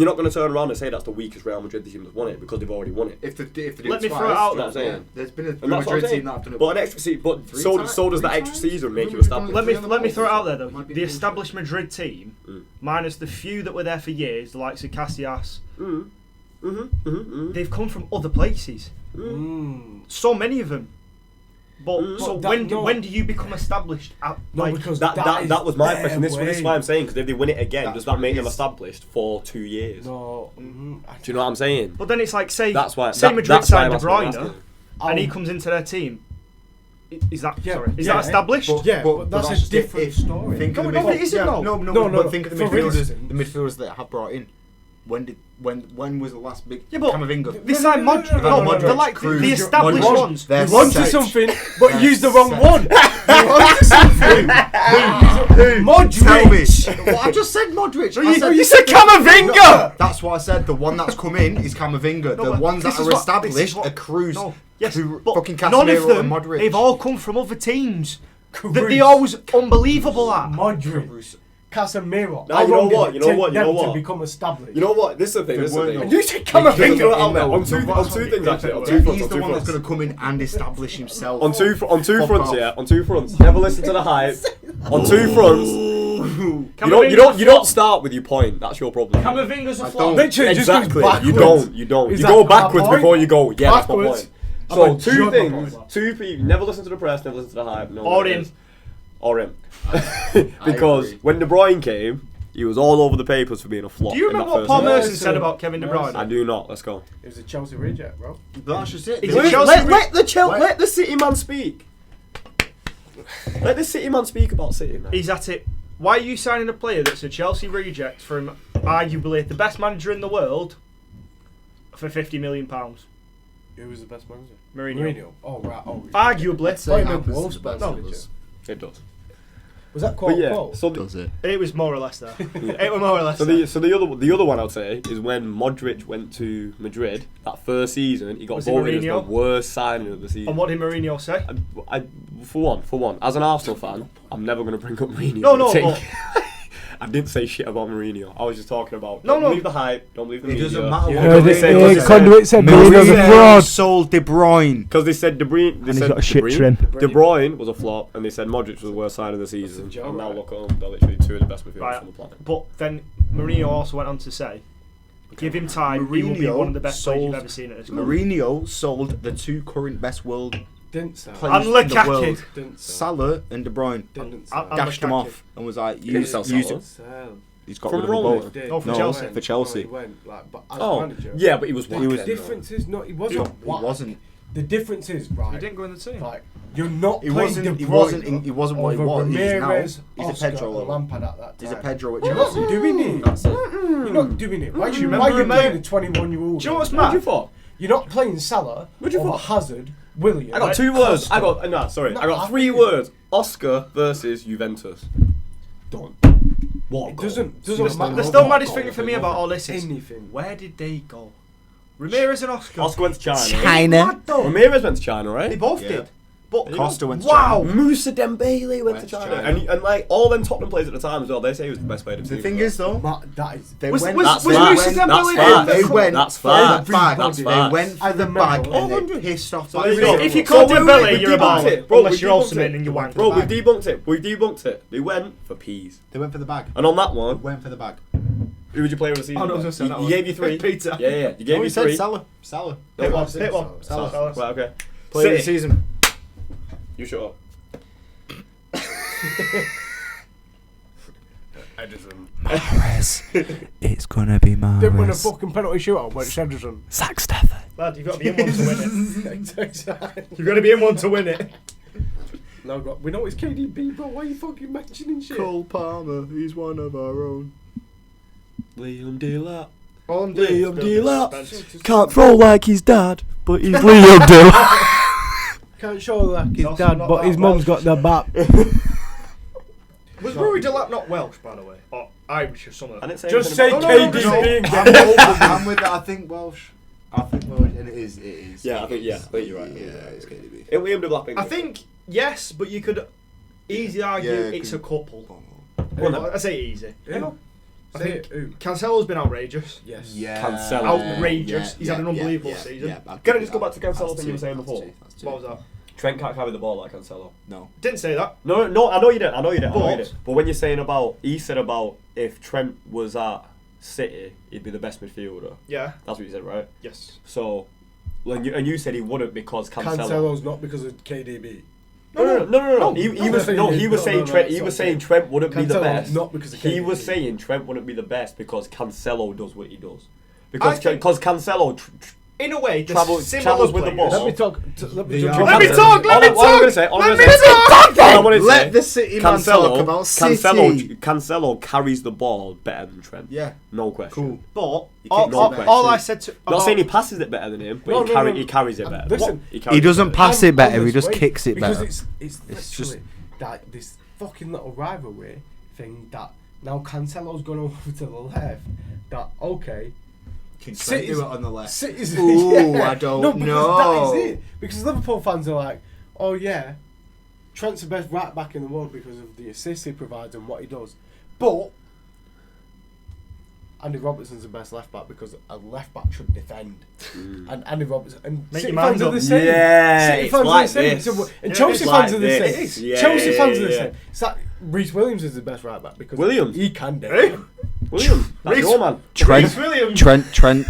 you're not going to turn around and say that's the weakest Real Madrid team that's won it because they've already won it. If they do let it me throw it out. That's what I'm saying. There's been a Madrid team that have done it. But an extra season, so does that extra season make you established? Let me throw it out there though. The established Madrid team, minus the few that were there for years, the likes of Casillas, they've come from other places. So many of them. But when do you become establised? Because that was my question. This is why I'm saying, because if they win it again, does that make them established for 2 years? No. Do you know what I'm saying? But then it's like say Madrid signed De Bruyne and he comes into their team. Is that that established? But that's a different story. Think of but it isn't. But think of the midfielders that have brought in. When was the last big Camavinga? This time Modric. The established ones. You wanted something, but used the wrong one. You wanted something. Modric. Well, I just said Modric. You said Camavinga. That's what I said. The one that's come in is Camavinga. The ones that are established are Cruz. Yes, but fucking none of them. And Modric. They've all come from other teams. That they always unbelievable at. Modric. Casemiro. Nah, you know what? To become established. You know what? This is the thing. And you said Camavinga. On two things actually. He's the one that's going to come in and establish himself. On two fronts, yeah. On two fronts. Never listen to the hype. On two fronts. You don't start with your point. That's your problem. Camavinga's a flop. Literally, exactly. Just You don't. You go backwards before you go. Yeah, that's my point. So two things. Two people. Never listen to the press. Never listen to the hype. Or him. Because when De Bruyne came, he was all over the papers for being a flop. Do you remember what Paul Merson said about Kevin De Bruyne? I do not. Let's go. It was a Chelsea reject, bro. That's just it. Let the City man speak. Let the City man speak about City, man. He's at it. Why are you signing a player that's a Chelsea reject from arguably the best manager in the world for £50 million? Who was the best manager? Mourinho. Oh, right. Arguably. It does. Was that quote? So does it? It was more or less there. It was more or less. So the other one I'd say is when Modric went to Madrid that first season, he got voted as the worst signing of the season. And what did Mourinho say? For one, as an Arsenal fan, I'm never going to bring up Mourinho. No. I didn't say shit about Mourinho. I was just talking about don't believe the hype, don't believe the media. It doesn't matter what Conduit said Mourinho's a fraud. Sold De Bruyne. Because they said De Bruyne. They said De Bruyne was a flop, and they said Modric was the worst sign of the season. And now look at them, they're literally two of the best midfielders on the planet. But then Mourinho also went on to say, give him time, he will be one of the best players you've ever seen at this club. Mourinho sold the two current best world players and in the world, Salah and De Bruyne. And Gashed him off and was like, use He's got From rid of them Roma? both. No, for No, Chelsea. for Chelsea. He went, like, but as Oh, manager. yeah, but he was He whack was- then, The though. difference is not. He He wasn't. whack. wasn't. The difference is right. He didn't go in the team. Like you're not He playing wasn't. De He Bruyne wasn't. He wasn't what he over was. He is now. Ramirez, He's a Oscar, Pedro or level. Lampard at that time. He's a Pedro at You're not Chelsea. doing it. That's it. You're not doing it. Why Do you you remember him, playing mate? a 21-year-old? Do you know what's What'd you mad? thought? You're not playing Salah What'd you over thought? Hazard, William. I got 2 words. Costa. I got 3 Not words. Oscar versus Juventus. Done. What? It goal? doesn't The matter. still what maddest goal. thing for me about all this is anything. where did they go? Ramirez and Oscar. Oscar went to China. Mad though. Ramirez went to China, They right? both Yeah. did. But Costa went to wow. China. Musa Dembele went Went to to China. China. And like all them Tottenham players at the time as well, they say he was the best player in the The team. thing is though, That is. they Was- went. was- That's was fact. Musa Dembele That's in fact. the- They went That's for the fact. bag. That's They fact. went for I the remember. bag Oh, and they pissed off. So there you go. If you So can't do we- Billy, we you're a debunked baller. it. Bro, Unless we you're debunked Olsen it. and you wank. Bro, we've debunked it. We've debunked it. They went for peas. They went for the bag. And on that one, Went for the bag. who would you play with the season? Oh, no, I was gonna say that He one. gave you 3. Peter. Yeah. You gave No, me he said 3. Salah. Hit one. Salah. Hit one. Salah. Salah. Right, okay. Player of the City. season. You shut up. Edison. It's gonna be Mahrez. Didn't win a fucking penalty shootout, but it's Henderson. Zach Stafford. Lad, you've got to be in one to win it. You've got to be in one to win it. No, we know it's KDB, bro. Why are you fucking mentioning shit? Cole Palmer, he's one of our own. Liam Delap. All I'm doing Liam is building Delap. suspense. Can't throw like his dad, but he's Liam Delap. Can't show like his Also dad, not but that his mum's Welsh. got the bat. Was Rory Delap not Welsh, by the way? Or Irish or something? I didn't say Just anything say about- KDB. I'm with that. I think Welsh. And it is. Yeah, I think you're right. Yeah, it's KDB. It Liam Delap. I think, yes, but you could easily argue Yeah, it's a couple. Well, I say easy. Who? I Say think it, who? Cancelo's been outrageous. Yes. Yeah. Cancelo. Outrageous. He's had an unbelievable season. Can I just go back to Cancelo thing you were saying before? What was that? Trent can't carry the ball like Cancelo. No. Didn't say that. No, I know you didn't. But- But when you're saying about, he said about if Trent was at City, he'd be the best midfielder. Yeah. That's what you said, right? Yes. So, and you said he wouldn't because Cancelo. Cancelo's not because of KDB. No. He was saying Trent. He was saying Trent wouldn't be the Cancelo, best. not because of He KDB. was saying Trent wouldn't be the best because Cancelo does what he does. I think- Because Cancelo In a way, the Travels similar with the players. ball. Let me talk. Let me They talk. are- Let me talk. All I'm gonna say. Let the City man talk about City. Cancelo carries the ball better than Trent. Yeah. No question. Cool. But kicks all, it back all too. I said to Not saying he passes it better than him, but No, he carries it better. Listen, He doesn't pass it better, he this just way, kicks it because better. It's It's literally that this fucking little rivalry thing that now Cancelo's gone over to the left. That okay. Can Trent City's- do it on the left? City's, Ooh, I don't no, because know. that is it. Because Liverpool fans are like, oh yeah, Trent's the best right back in the world because of the assists he provides and what he does. But Andy Robertson's the best left back because a left back should defend. And Andy Robertson and Make City your fans mind are up. the same. Yeah, City it's fans like are the same. this. So, and Yeah, Chelsea it's fans like are the this. same. It is. Yeah, Chelsea yeah, fans yeah, are the yeah. same. It's like Reece Williams is the best right back because Williams? he can defend. William, that's Reece- your man. Reece Williams.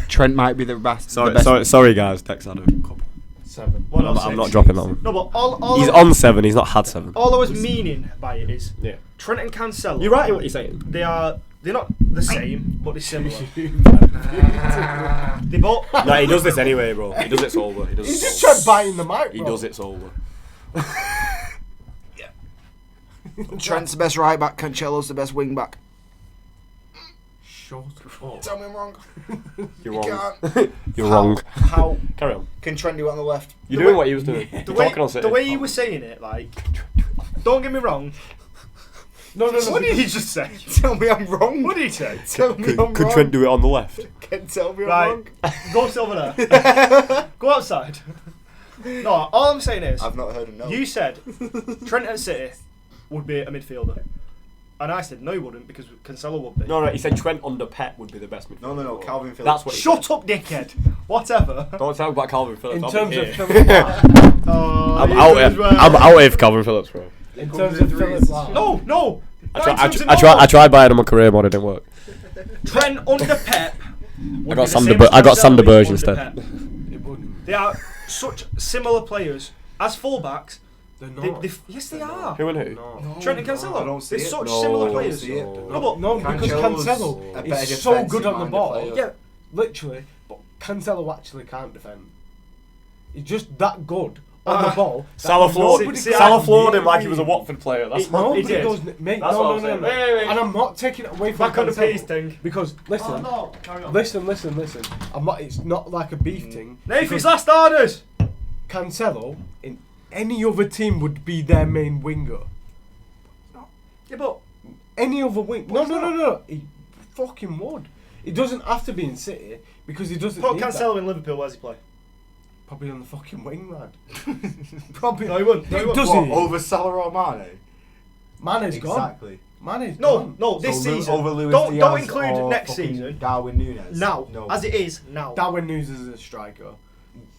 Trent might be the best. Sorry, guys. Tex had a couple. 7. What else? I'm not dropping that one. No, but all He's I, on 7. He's not had 7. all I was meaning by it is Yeah. Trent and Cancelo. You're right in what you're saying. They're not the same, but they're similar. They both. No, he does this anyway, bro. He does it sober. He does He's it just sober. tried biting the mic, He bro. does it sober. Trent's the best right back. Cancelo's the best wing back. Shut up. Tell me I'm wrong. You're You wrong. can't. You're wrong. How Carry on. can Trent do it on the left? You're doing what he was doing. The way, Talking on City. the way he was saying it, like, don't get me wrong. No. What did he just say? Tell me I'm wrong. What did he say? Tell me I'm Could wrong. Trent do it on the left? Tell me I'm Right, wrong. go over there. Go outside. No, all I'm saying is, I've not heard him know. you said Trent at City would be a midfielder. And I said no, he wouldn't because Cancelo would be. No, he said Trent under Pep would be the best midfielder. No, Calvin Phillips. That's what he Shut up, dickhead. Whatever. said. Don't talk about Calvin Phillips. In I'll terms be of here. Philip Lahm. I'm out here for Calvin Phillips, bro. In terms of Philip Lahm. No. I tried buying him a career mode, it didn't work. Trent under Pep. I got Sander Berge instead. It wouldn't. They are such similar players as fullbacks. They're not. Yes, they They're are. not. Who and who? No. Trent and Cancelo. I don't see They're it. such No, similar I don't players. see it. No, but No, because Cancelo's Cancelo a better is so good on the defensive-minded ball. player. yeah, Literally, but Cancelo actually can't defend. He's just that good on the ball. Salah floored him like he was a what? Watford player. That's No, He but did. Goes, mate, That's no, what no, I'm no, saying. no. Wait. And I'm not taking it away from back on the Cancelo. pace thing. Because listen, Oh no, carry on. listen. I'm not. It's not like a beef thing. Nathan's because last orders. Cancelo in any other team would be their main winger. Yeah, but Any other wing? What's No. He fucking would. He doesn't have to be in City because he doesn't. put need Cancelo that. in Liverpool. Where's he play? Probably on the fucking wing, lad. Probably. No, he wouldn't. No, he wouldn't. Does What, he? over Salah or Mane? Mane's gone. Exactly. Mane's No, gone. no. This So season. over Luis Don't Diaz include or next fucking season. Darwin Núñez. Now, No. as it is now. Darwin Núñez is a striker.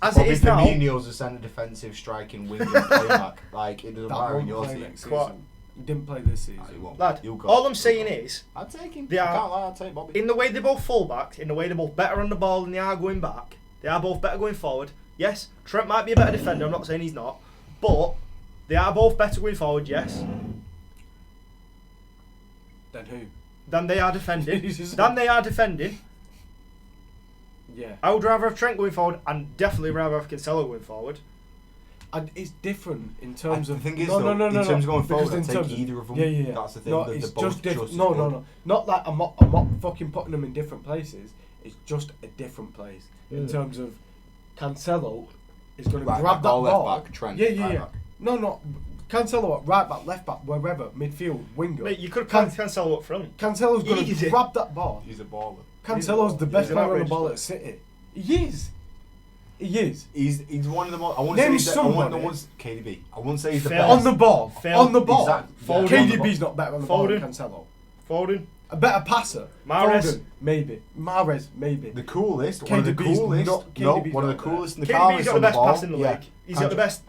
As Probably it is now. Firmino's a centre defensive striking wing and playback. Like it doesn't That matter in won't your play team. next Quite- season. He didn't play this Nah, he season. won't. Lad, He'll go. all I'm He'll saying go. is, I'd take him. They I are- can't lie, I'd take Bobby. in the way they're both fullbacks, in the way they're both better on the ball than they are going back, they are both better going forward. Yes, Trent might be a better defender, I'm not saying he's not, but they are both better going forward, yes, Then who? than they are defending. Jesus. Yeah. I would rather have Trent going forward and definitely rather have Cancelo going forward. And it's different in terms The of thing is, no, though, no, in terms of going because forward, I'd in take terms of- either of them. Yeah. That's the thing. No, they're it's both just different. as No, good. not like I'm not fucking putting them in different places. It's just a different place in terms of Cancelo is going to Right grab back that or left ball. back, Trent, Yeah. right back. No. Cancelo at right back, left back, wherever, midfield, winger. Mate, you could have played Cancelo up front. Cancelo going Easy. to grab that ball. He's a baller. Cancelo's the best He's an player on the outrageous ball player. at City. He is. He's one of the most. I wouldn't Name say he's the, I somebody. wouldn't KDB. I wouldn't say he's the Phil. best. On the ball. Phil. On the ball. Exactly. Foden. KDB's not better on the ball than Foden. Cancelo. Foden. A better passer. Mahrez. Foden, maybe. Mahrez, maybe. The coolest. One of the KDB's coolest. not- No, KDB's one of the not there. coolest in the KDB's calmest got on the the best ball. pass in the Yeah. league. He's got the best.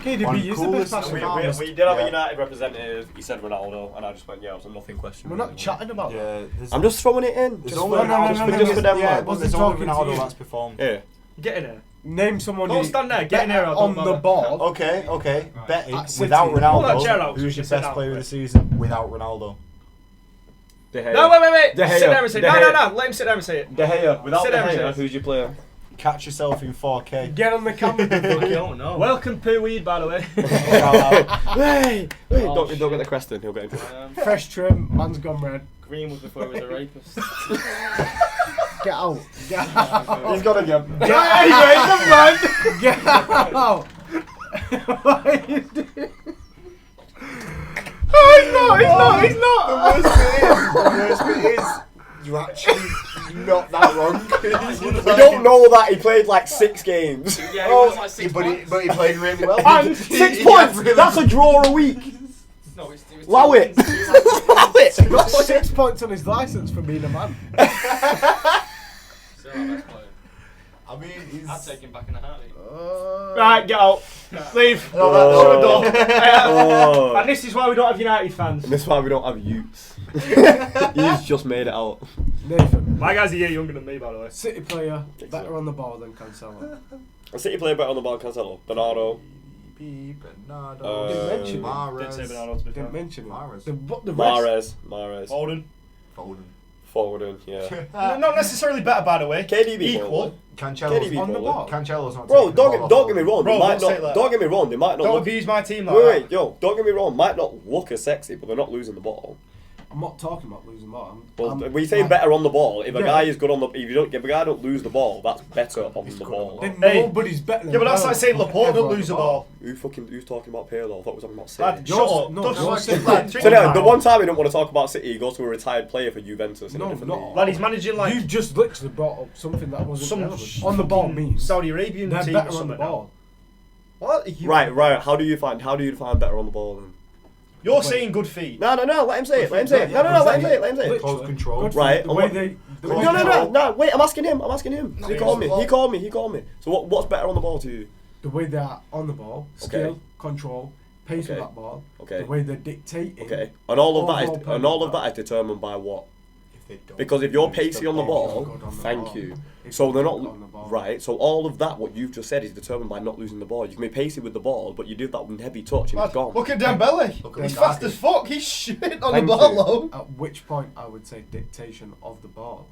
KDB On is the coolest best passer. and We calmest. did have a Yeah. United representative. He said Ronaldo, and I just went, yeah, it was a nothing question. We're not chatting about that. Yeah. there's- I'm just throwing it in. There's Just only for- no, Ronaldo. no, no, just for them, Yeah, man. but Wasn't there's only talking to Ronaldo you. that's performed. Yeah. Get in there. Name someone Don't who stand there, get in better there, I on don't the bother. ball. Okay. Bet At it City. without Hold that chair out, Ronaldo. Who's so you your sit best down, player of mate. the season without Ronaldo? De Gea. No, wait. De Gea. Sit there and say it. De No, Gea. Let him sit there and say it. De Gea. Without Sit De down, Gea, James. who's your player? Catch yourself in 4K. Get on the camera. don't know. Welcome, Pooh Weed, by the way. Wait, Oh, don't shit. get the crest in. He'll get into it. Fresh trim, man's gone red. Greenwood before he was a rapist. Get out. Get out. He's got it again. Anyway, never mind. Get out. What are you doing? He's not. The worst bit is, you're actually not that wrong. We don't know that he played like 6 games. Yeah, Oh, like 6 but points. he played really well. And 6 points! That's a draw a week! No, it's Allow it! Allow it! Got 6 points on his licence for being a man. Still our best player. I mean, he's... I'd take him back in a heartbeat. Right, get out. Leave. No, that Shut the door. Oh. And this is why we don't have United fans. And this is why we don't have youths. He's just made it out. Nathan. My guy's a year younger than me, by the way. City player, better on the ball than Cancelo. A City player better on the ball than Cancelo. Bernardo. Bernardo. Didn't mention him. Didn't say Bernardo to be fair. Didn't mention him. Mahrez. The rest. Mahrez. Foden. Foden, yeah. Not necessarily better, by the way. KDB. Equal. Cancelo's KDB on the ball. Cancelo's not Bro, taking the ball don't off get me him. wrong. Bro, They might don't say not. that. Don't get me wrong. They might not. Don't Look, abuse my team like wait, that. yo. Don't get me wrong. Might not look as sexy, but they're not losing the ball. I'm not talking about losing ball. Well, we're saying better on the ball. If a Yeah. guy is good on the, if a guy don't lose the ball, that's better on the ball. Then Hey. nobody's better than Yeah, but that's like saying Laporte Ever don't on lose the ball. Who's talking about Pirlo? I thought we were talking about City. Lad, shut Yours- up. no, Don't yours- fucking lad, drink So your no, the mouth. one time he don't want to talk about City, he goes to a retired player for Juventus in a No, different no. league. Lad, he's managing like You've just literally brought up something that wasn't some relevant. On the ball means Saudi Arabian they're team better or on the something. ball. What? Right. How do you define better on the ball? Then? You're saying good feet. No. Let him say it. Let him say it. No. Let him say it. Let him say it. Literally. Close control. Good Right, The and way what- they. The No, way No. Wait, I'm asking him. No, He called me. He called me. So what's better on the ball to you? The way they're on the ball, skill, Okay. control, pace Okay. with that ball. Okay. The way they're dictating. Okay. And all of Overall that is play. determined by what? If Because if you're pacey on the ball, good on the thank ball. you. If So you're they're good not on the ball. right. So all of that, what you've just said, is determined by not losing the ball. You can be pacey with the ball, but you do that with heavy touch and it's gone. Look at Dembele. Look at He's him. fast as fuck. He's shit on Thank the ball, you. though. At which point I would say dictation of the ball.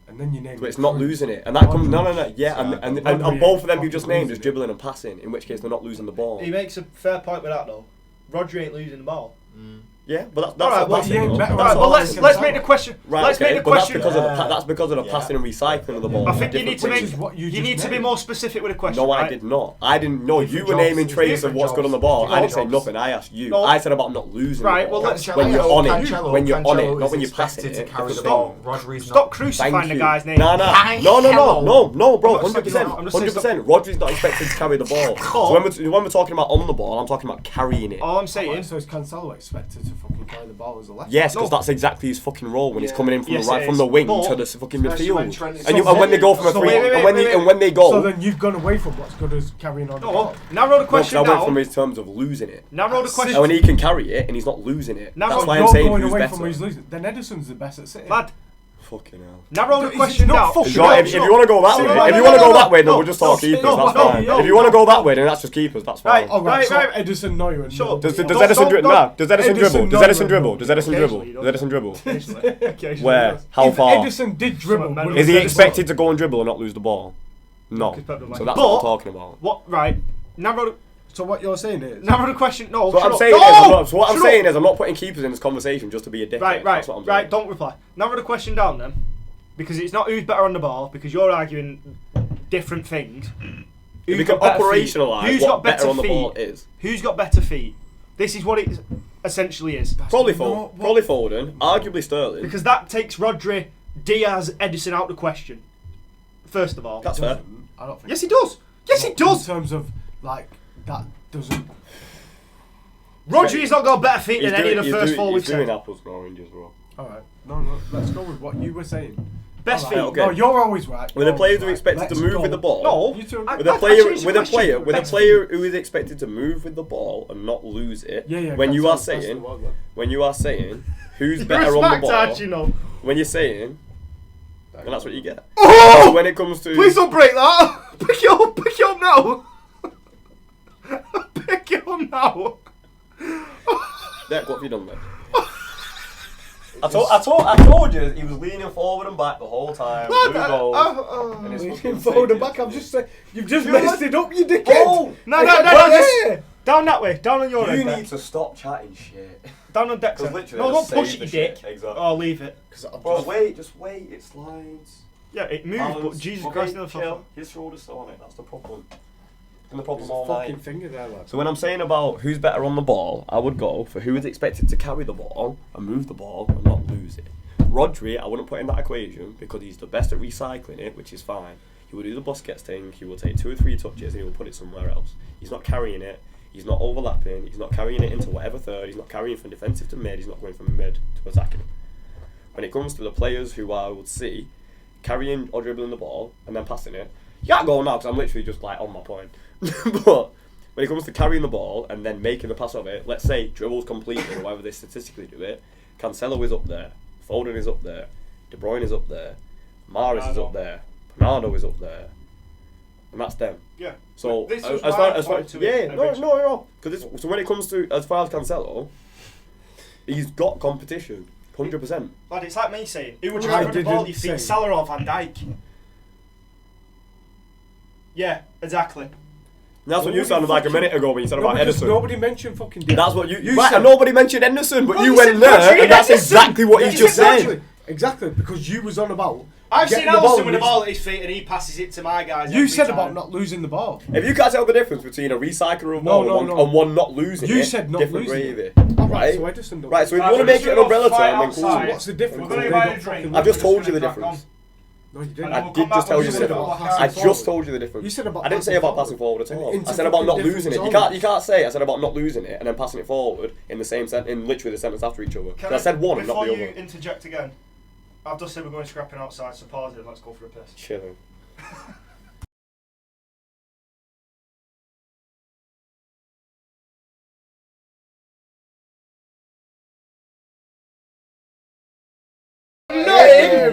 And then you name But it's it not Cruz. losing it, and that comes no, yeah, Rodri and both of them you just fucking named is losing it. dribbling and passing. In which case they're not losing the ball. He makes a fair point with that, though. Rodri ain't losing the ball. Yeah, but that's Alright, a well, passing he ain't goal. better That's on Right, all well, I'm saying. let's make the question. Right, let's okay, make the but that's question. because of the passing and recycling of the ball. I think you need to Different make. ways. what you You just need to be named. more specific with a question. No, I right? did not. I didn't know. You Different were naming jobs, traits of different what's good on the jobs, ball. I different didn't say jobs. nothing. I asked you. No. I said about not losing Right, the well, ball. let's- when you're on it, Cancelo when you're on it, is not when you're expected passing to it. carry the Different ball. thing. Rodri's Stop not. crucifying Thank the you. guy's name. No, bro, I'm not 100%, I'm just saying 100%. Rodri's not expected to carry the ball. So when we're talking about on the ball, I'm talking about carrying it. All I'm saying. So is Cancelo expected to fucking carry the ball as a left? Yes, because No. that's exactly his fucking role when he's Yeah. coming in from Yes, the right it from is. the wing But- to the fucking Especially when midfield. Trent is- And when they go from a So free, wait, and when they go, So then you've gone away from what's good as carrying on the No, ball. narrow the no, 'cause question I went down. from his terms of losing it. Narrow the And question. when he can carry it and he's not losing it, Now that's what why You're I'm saying going who's away better. from who's losing. Then Edison's the best at City. Lad, Fucking hell. narrow the It's question not down. fucking If you want to go that No, way, no, if you no, want to no, go no, that way, then no, we'll just talk no, keepers. no, That's no, fine. no, If you want to go that way, then that's just keepers. That's Right. fine. Alright, so right. Edison, Neuer, and Sure. Does Don't- Edison don't- dribble? don't- Does Edison Edison dribble? Does no, Edison no, dribble? no. Does Edison dribble? Occasionally, Does Edison dribble? Occasionally, Where? yes. How If far? Edison did dribble, Someone would Is he have- expected to go and dribble and not lose the ball? No. Because Pep don't like So it. that's But- what I'm talking about. What? Right. Narrow. So what you're saying is, Narrow the question. No. So what shut I'm up. saying No! is, what I'm Shut saying up. is, I'm not putting keepers in this conversation just to be a dickhead. Right. That's what I'm saying. Right. Don't reply. Narrow the question down then, because it's not who's better on the ball. Because you're arguing different things. If Who's you can got better operationalise feet? Who's what got better better on the feet? ball is. Who's got better feet? This is what it essentially is. Probably not Probably Foden. Arguably Sterling. Because that takes Rodri, Diaz, Edison out the question. First of all. That's fair. I don't think. Yes, he does. Yes, he In does. terms of like that doesn't. Rodri's not got better feet He's than any of the first four we've He's doing said. apples and oranges, bro. All right, no. Let's go with what you were saying. Best All feet. right, okay. No, you're always right. With a You're player always who right. expected to Let's move go. with the ball. No. You two I- agree. With a I player, changed the with a question. player, with a Best player who is expected to move with the ball and not lose it. Yeah. When you are Cancelo's best in saying, the world, man. when you are saying, who's You're better on the smacked, ball? aren't you know? When you're saying, and that's what you get. Oh! So when it comes to, Please don't break that. Pick it up. Pick it up now. Pick it up now. Deck, what have you done there? I told you he was leaning forward and back the whole time. Blue goals. And it's Leaning fucking forward and sick. back. I'm just saying, you've just messed it up, you dickhead. Oh, No, Well, just yeah. down that way. Down on your you end. need to stop chatting shit. Down on deck. Because side. literally, No, don't just push save it, you the dick. shit. Exactly. Oh, leave it. Bro, wait, just wait. It slides. Yeah, it moves, Balance. but Jesus Okay, Christ, never chill. fell. His shoulder's still on it. That's the problem. And the problem There's a all fucking night. finger there, lad. So when I'm saying about who's better on the ball, I would go for who is expected to carry the ball and move the ball and not lose it. Rodri, I wouldn't put in that equation because he's the best at recycling it, which is fine. He will do the Busquets thing. He will take 2 or 3 touches and he will put it somewhere else. He's not carrying it. He's not overlapping. He's not carrying it into whatever third. He's not carrying from defensive to mid. He's not going from mid to attacking. When it comes to the players who I would see carrying or dribbling the ball and then passing it, you can't go now because I'm literally just like on my point. But when it comes to carrying the ball and then making the pass of it, let's say dribbles completely or however they statistically do it, Cancelo is up there, Foden is up there, De Bruyne is up there, Mahrez is up there, Bernardo is up there, and that's them. Yeah. So This as was far my as far point to yeah, it no, originally. because so when it comes to as far as Cancelo, he's got competition, 100%. Lad, it's like me saying, who would you I rather the ball at didn't your feet, say- Salah or Van Dijk? Yeah, exactly. And that's what you Nobody sounded like a fucking- minute ago when you said about Because Edison. nobody mentioned fucking Diaz. That's what you said. and nobody mentioned Henderson, but Well, you you went said there, Rodri and that's Henderson. exactly what he You just said said. Exactly, because you was on about. I've getting seen the ball Alisson with the and ball at his feet and he passes it to my guys. You every said time. about not losing the ball. If you can't tell the difference between a recycler of No, ball no. and one not losing You it, said not different losing gravy. it. Right? So Edison don't. Right, so if Right, you want to we're make just it an gonna umbrella fight term, then outside. cool. What's the difference? We're going They to buy don't a drink. fucking I've just We're told you the gonna crack difference. No, you didn't. And I we'll did come back just tell when you you the said difference. about I passing just forward. told you the difference. You said about I didn't say passing about forward. passing forward at And all. it's I a said about not fucking losing it. different You can't say I said about not losing it and then passing it forward in the same in literally the sentence after each other. Can I said one and not before the you other. interject again, I've just said we're going scrapping outside, so pause it and let's go for a piss. Chilling. No!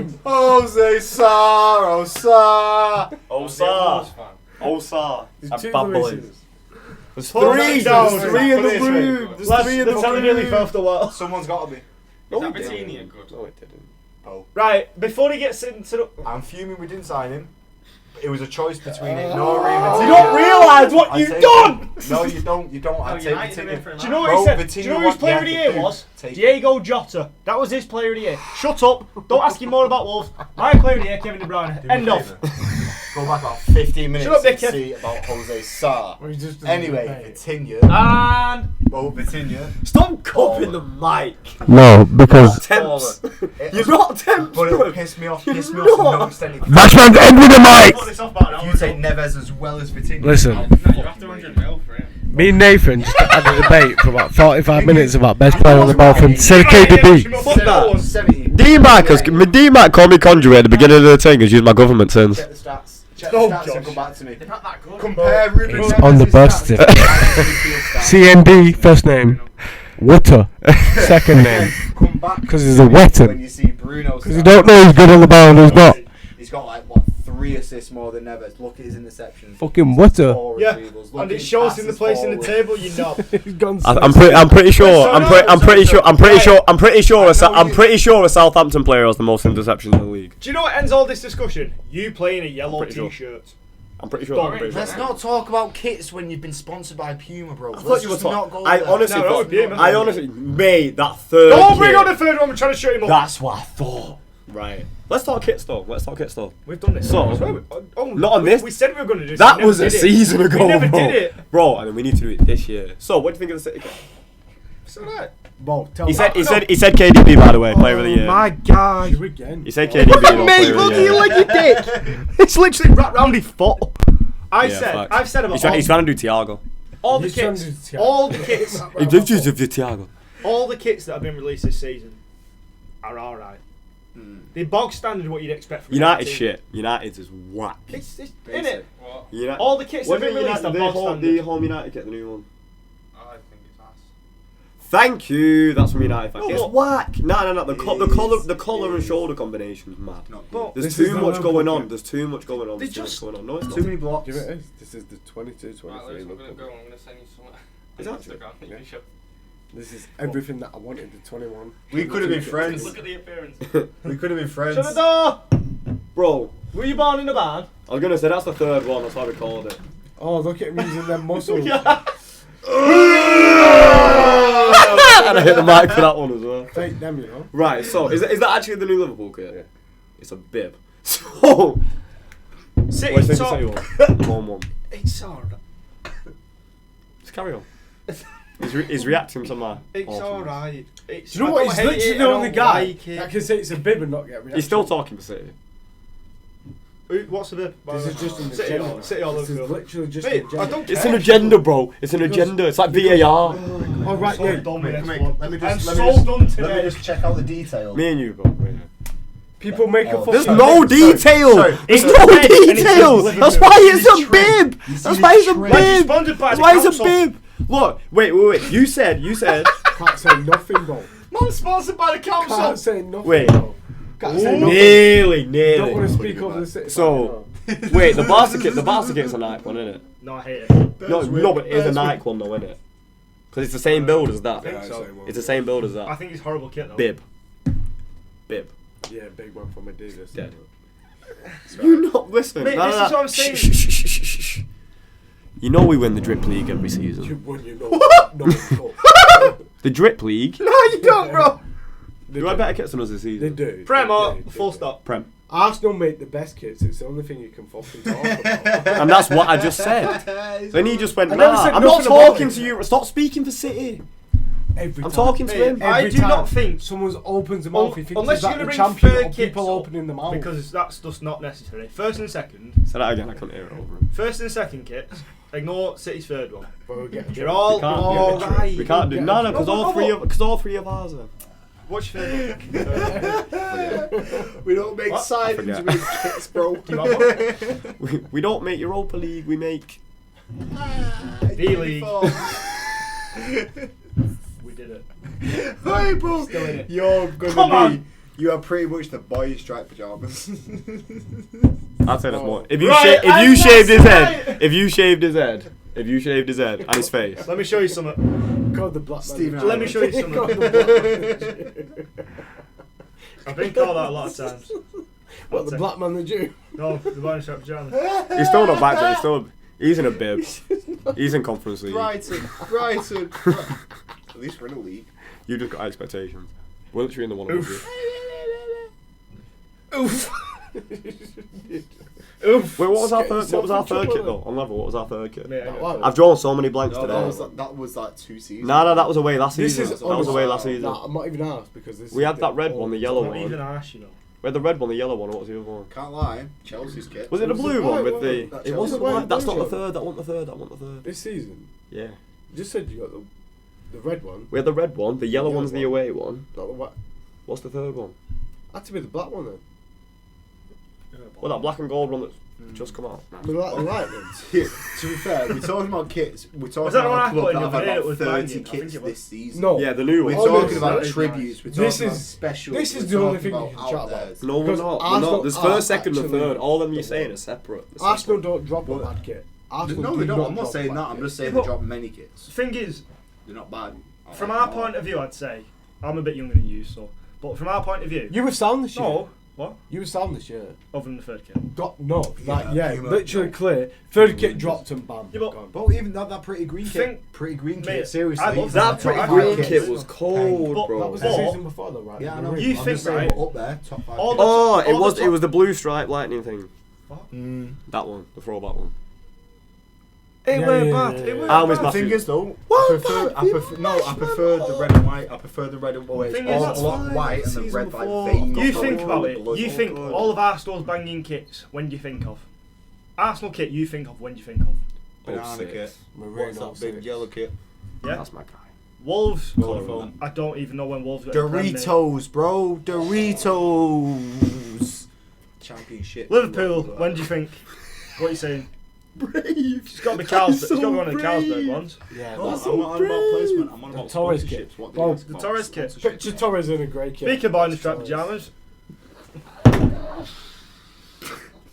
him. Jose Sarr, oh Sarr. Oh, Sar. Oh, Sar. There's two Bad boys. Lewisses. There's Put three. that down. There's three in the Put it this way. room. There's Lads, three in the the telly nearly fell room. off the wall. Someone's got to be. No, Is it that didn't. Bettini good? No, it didn't. Oh. Right, before he gets into the... I'm fuming we didn't sign him. It was a choice between it. No, Ream. You don't realise what you've done! No, you don't. You don't. I take United the him in for ticket. a Do you know what Bro, he said? Bettini Do you know who his what player you of the have year to do. was? Take it. Diego Jota. That was his player of the year. Shut up. Don't ask him more about Wolves. My player of the year, Kevin De Bruyne. Do me a End of. favour. Go back about 15 minutes Shut up, and dickhead. see about Jose Sarr. Well, he just doesn't Anyway, pay it. Vitinha. And... Bo Vitinha. Stop cupping the mic. No, because Temps. It- You're not temps. But bro. it'll piss me off to no extent. If Batchman's end with the mic. Put this off about an hour you take ago. Neves as well as Vitinha. Listen. I'll No, you're fucking after break 100 it. mil for him. Me and Nathan just had a debate for about 45 minutes about best player on the ball from say KDB. Fuck that. 70. DMac called me Conduit at the beginning of the thing. Has used my government since. Check the stats. Check Oh, the stats gosh. and come back to me. They're not that good. Compare Ruben It's Neves' on the birth stats certificate. and midfield stats. CND first name, Water second name. Come back 'Cause he's a when wetten. you see Bruno. Because you don't know who's good on the ball and who's not. He's got like what 3 assists more than Neves. Look at his interceptions. Fucking Water. 4 Yeah, retrievals. Look and at it his shows in the passes place in the forward. table, you know. He's gone. I'm pretty sure. I'm pretty sure a Southampton player has the most interceptions in the league. Do you know what ends all this discussion? You playing a yellow pretty sure. t-shirt. I'm pretty sure. Don't Let's not talk about kits when you've been sponsored by Puma, bro. I Let's thought you were just not talking. go I there. honestly No, thought. Puma. I honestly, mate, that third. Don't bring kit, on the third one, I'm trying to shut him up. That's what I thought. Right. Let's talk kit stuff. We've done this. So, I swear not on this. We said we were going to do this. That we never was a did it. season ago, We never bro. did it. Bro, and then we need to do it this year. So, what do you think of the City kit? It's alright. Bo, tell He me. said KDB, by the way, player of the year. My God. You again. He said KDB. Look at not me, player of look the at you year. like you dick. It's literally wrapped round his foot. Yeah, facts. I've said about He's trying to do Thiago. all the He's trying kits, to do Thiago. all the kits, Thiago. all the kits that have been released this season are alright. The bog standard what you'd expect from United's team. shit. United's is whack. It's in it. What? United. All the kits that What have do been you released are United? bog The standard. home United kit, the new one. I think it's ass. Thank you. That's from United. No, It's but- whack. No. The It collar and is. shoulder combination is mad. But There's This is too the much Liverpool going on. kit. There's too much going on. They There's too much just- going on. No, it's Too not. many blocks. Give it is. This is the 22, Right, 23 Lewis, I'm gonna Liverpool. go. I'm gonna send you something. Is on that- Instagram. Yeah. You should This is everything that I wanted. The 21. We could have been friends. look at the appearance. We could have been friends. shut the door. Bro, Were you born in a barn? I was gonna say that's the third one. That's why we called it. Oh, look at him using them muscles. And I hit the mic for that one as well. Take them, you know. Right. So is that actually the new Liverpool kit? Yeah. It's a bib. So. City What's the top. City one? 1-1. It's alright. Just carry on. He's reacting to my. It's awfulness. alright. Do you know what? He's literally the only guy that can say it's a bib and not get a reaction. He's still talking for City. What's the bib? This is just an City agenda. City all This is over. literally just Mate, an agenda. I don't It's care. an agenda, bro. It's an agenda. It's like VAR. Oh, right, So yeah. done with this Let one. me I'm just so let done me today. just check out the detail. Me and you, bro. People make a Oh, fuss There's out no of it. detail. sorry. There's It's no red and it says detail. Liverpool. That's why it's It's a a bib. You see That's the why it's a trend. Like, it's bib. sponsored by That's the why it's a council. bib. Look, wait. You said. Can't say nothing, bro. Not sponsored by the Can't council. say nothing. Wait. Bro. Can't say nothing. Nearly. Don't want to speak over the city. So, wait, the Barca kit's a Nike one, isn't it? No, I hate it. No, but it's a Nike one though, isn't it? Because it's the same build as that. think so. It's the same build as I that. think it's a horrible kit though. Bib. Yeah, big one from Adidas. Dead. You not listen. Mate, this is what I'm saying. Shh. You know we win the Drip League every You season. won, you know. No, The Drip League? No, you don't, bro. Do I better kits than us this They season? do. Prem They or do, they full do. stop. Prem. Arsenal make the best kits. It's the only thing you can fucking talk about. And that's what I just said. Then he just went, I never nah, said I'm not nothing about talking it. to you. Stop speaking for City. Every I'm time. talking to him. I Every do time not think someone opens their mouth. He thinks unless he's you're like gonna the bring champion. third Or kits people up, opening their mouth. because that's just not necessary. First and second, Say that again, I couldn't hear it over him. first and second kits. Ignore City's third one. But we'll get a You're trick. all We can't- alright. We can't do Yeah. no, because No, all three of ours are. What's your favourite? We don't make What? I signings forget. with kits, bro. You got one? We don't make Europa League, we make. D-League. We did it. Hey, bro. Still in it. You're gonna Come be. on. You are pretty much the boy striped pajamas. I'd say that's more. If Right, you shaved his head, if you shaved his head and his face. Let me show you something. God, the black man. Stephen Let me show you something. God, the black man. I've been called that a lot of times. What, the black man, the Jew? No, the boy in striped pajamas. He's still not back yet. He's in a bib. He's in Conference League. Brighton. At least we're in a league. You just got expectations. We're literally in the one above you. Oof. Wait, what was our Get third yourself kit in though? On level, what was our third kit? Mate, I That got- one. I've drawn so many blanks No, today. that was like 2 seasons. No, that was away last This season. is That was away last season. Nah, I'm not even asked because this. We is had that red one, the yellow Not one. even harsh, you know. We had the red one, the yellow one. What was the other one? Can't lie. Chelsea's kit. Was it the Was it blue the one white with the? one? It wasn't Was it white. That's not the white third. That wasn't the third. That wasn't the third. This season, Yeah. you just said you got the red one, We had the red one. The yellow Yellow one's the one. away one. not the white. What's the third one? Had to be the black one then. Well, that black and gold one that's just come out. The light then. To be fair, we're talking about kits. We're talking Was that the one I about a club put in that the have video? had It was about 30 banging, I think kits it was. this season. No. Yeah, the new We're one. Oh, talking no, about that is tributes. We're This talking about is- special. this is we're the only talking thing you about can chat out about. theirs. No, we're Because not. We're Arsenal not. There's are first, second, and actually third. All them you're the saying one. are separate. Arsenal don't drop a bad kit. Arsenal No, do they don't. not I'm not drop saying bad that. I'm kit. just saying Yeah, they but- drop many kits. Thing is, They're not bad. I from like our them all. point of view, I'd say I'm a bit younger than you, so. But from our point of view, You were sound this year. no, what? You were sound this year. Other than the third kit. Got no, Yeah, literally clear. Third kit dropped and bam. Yeah, but- gone. But even that pretty green Think- kit. Pretty green Mate, kit. Seriously. I love That Top pretty five green kits. kit was cold, But- bro. That was But- the season before though, right? Yeah, I The know. ring. You I'm think, just saying, right? up there, top 5. All the- Oh, it all was. the It was the blue stripe lightning thing. Mm. That one, the throwback one. It Yeah, weren't yeah, bad. yeah, It yeah. weren't Arm is bad. massive. The thing is though, What? I prefer the red and white. I prefer the red and white. Thing It's is, all that's a lot fine. white and the Season red before. like veins. You all think over about the it. blood. You think God. all of Arsenal's banging kits. When do you think of Arsenal kit? You think of when do you think of Banana 06. kit. Marine What's that big 06. yellow kit? Yeah. That's my guy. Wolves? Colourful. I don't even know when Wolves got in the Prem, mate. Doritos, bro. Doritos. Championship. Liverpool. When do you think? What are you saying? Brave. It's got to be Carlsberg. It's got to be one of the Carlsberg ones. Yeah, No, that's I'm not on about placement. I'm on The about Torres sponsorships. kit. What Well, the Torres kit. sponsorship. Picture Torres in a grey kit. Speaking about in the striped pajamas.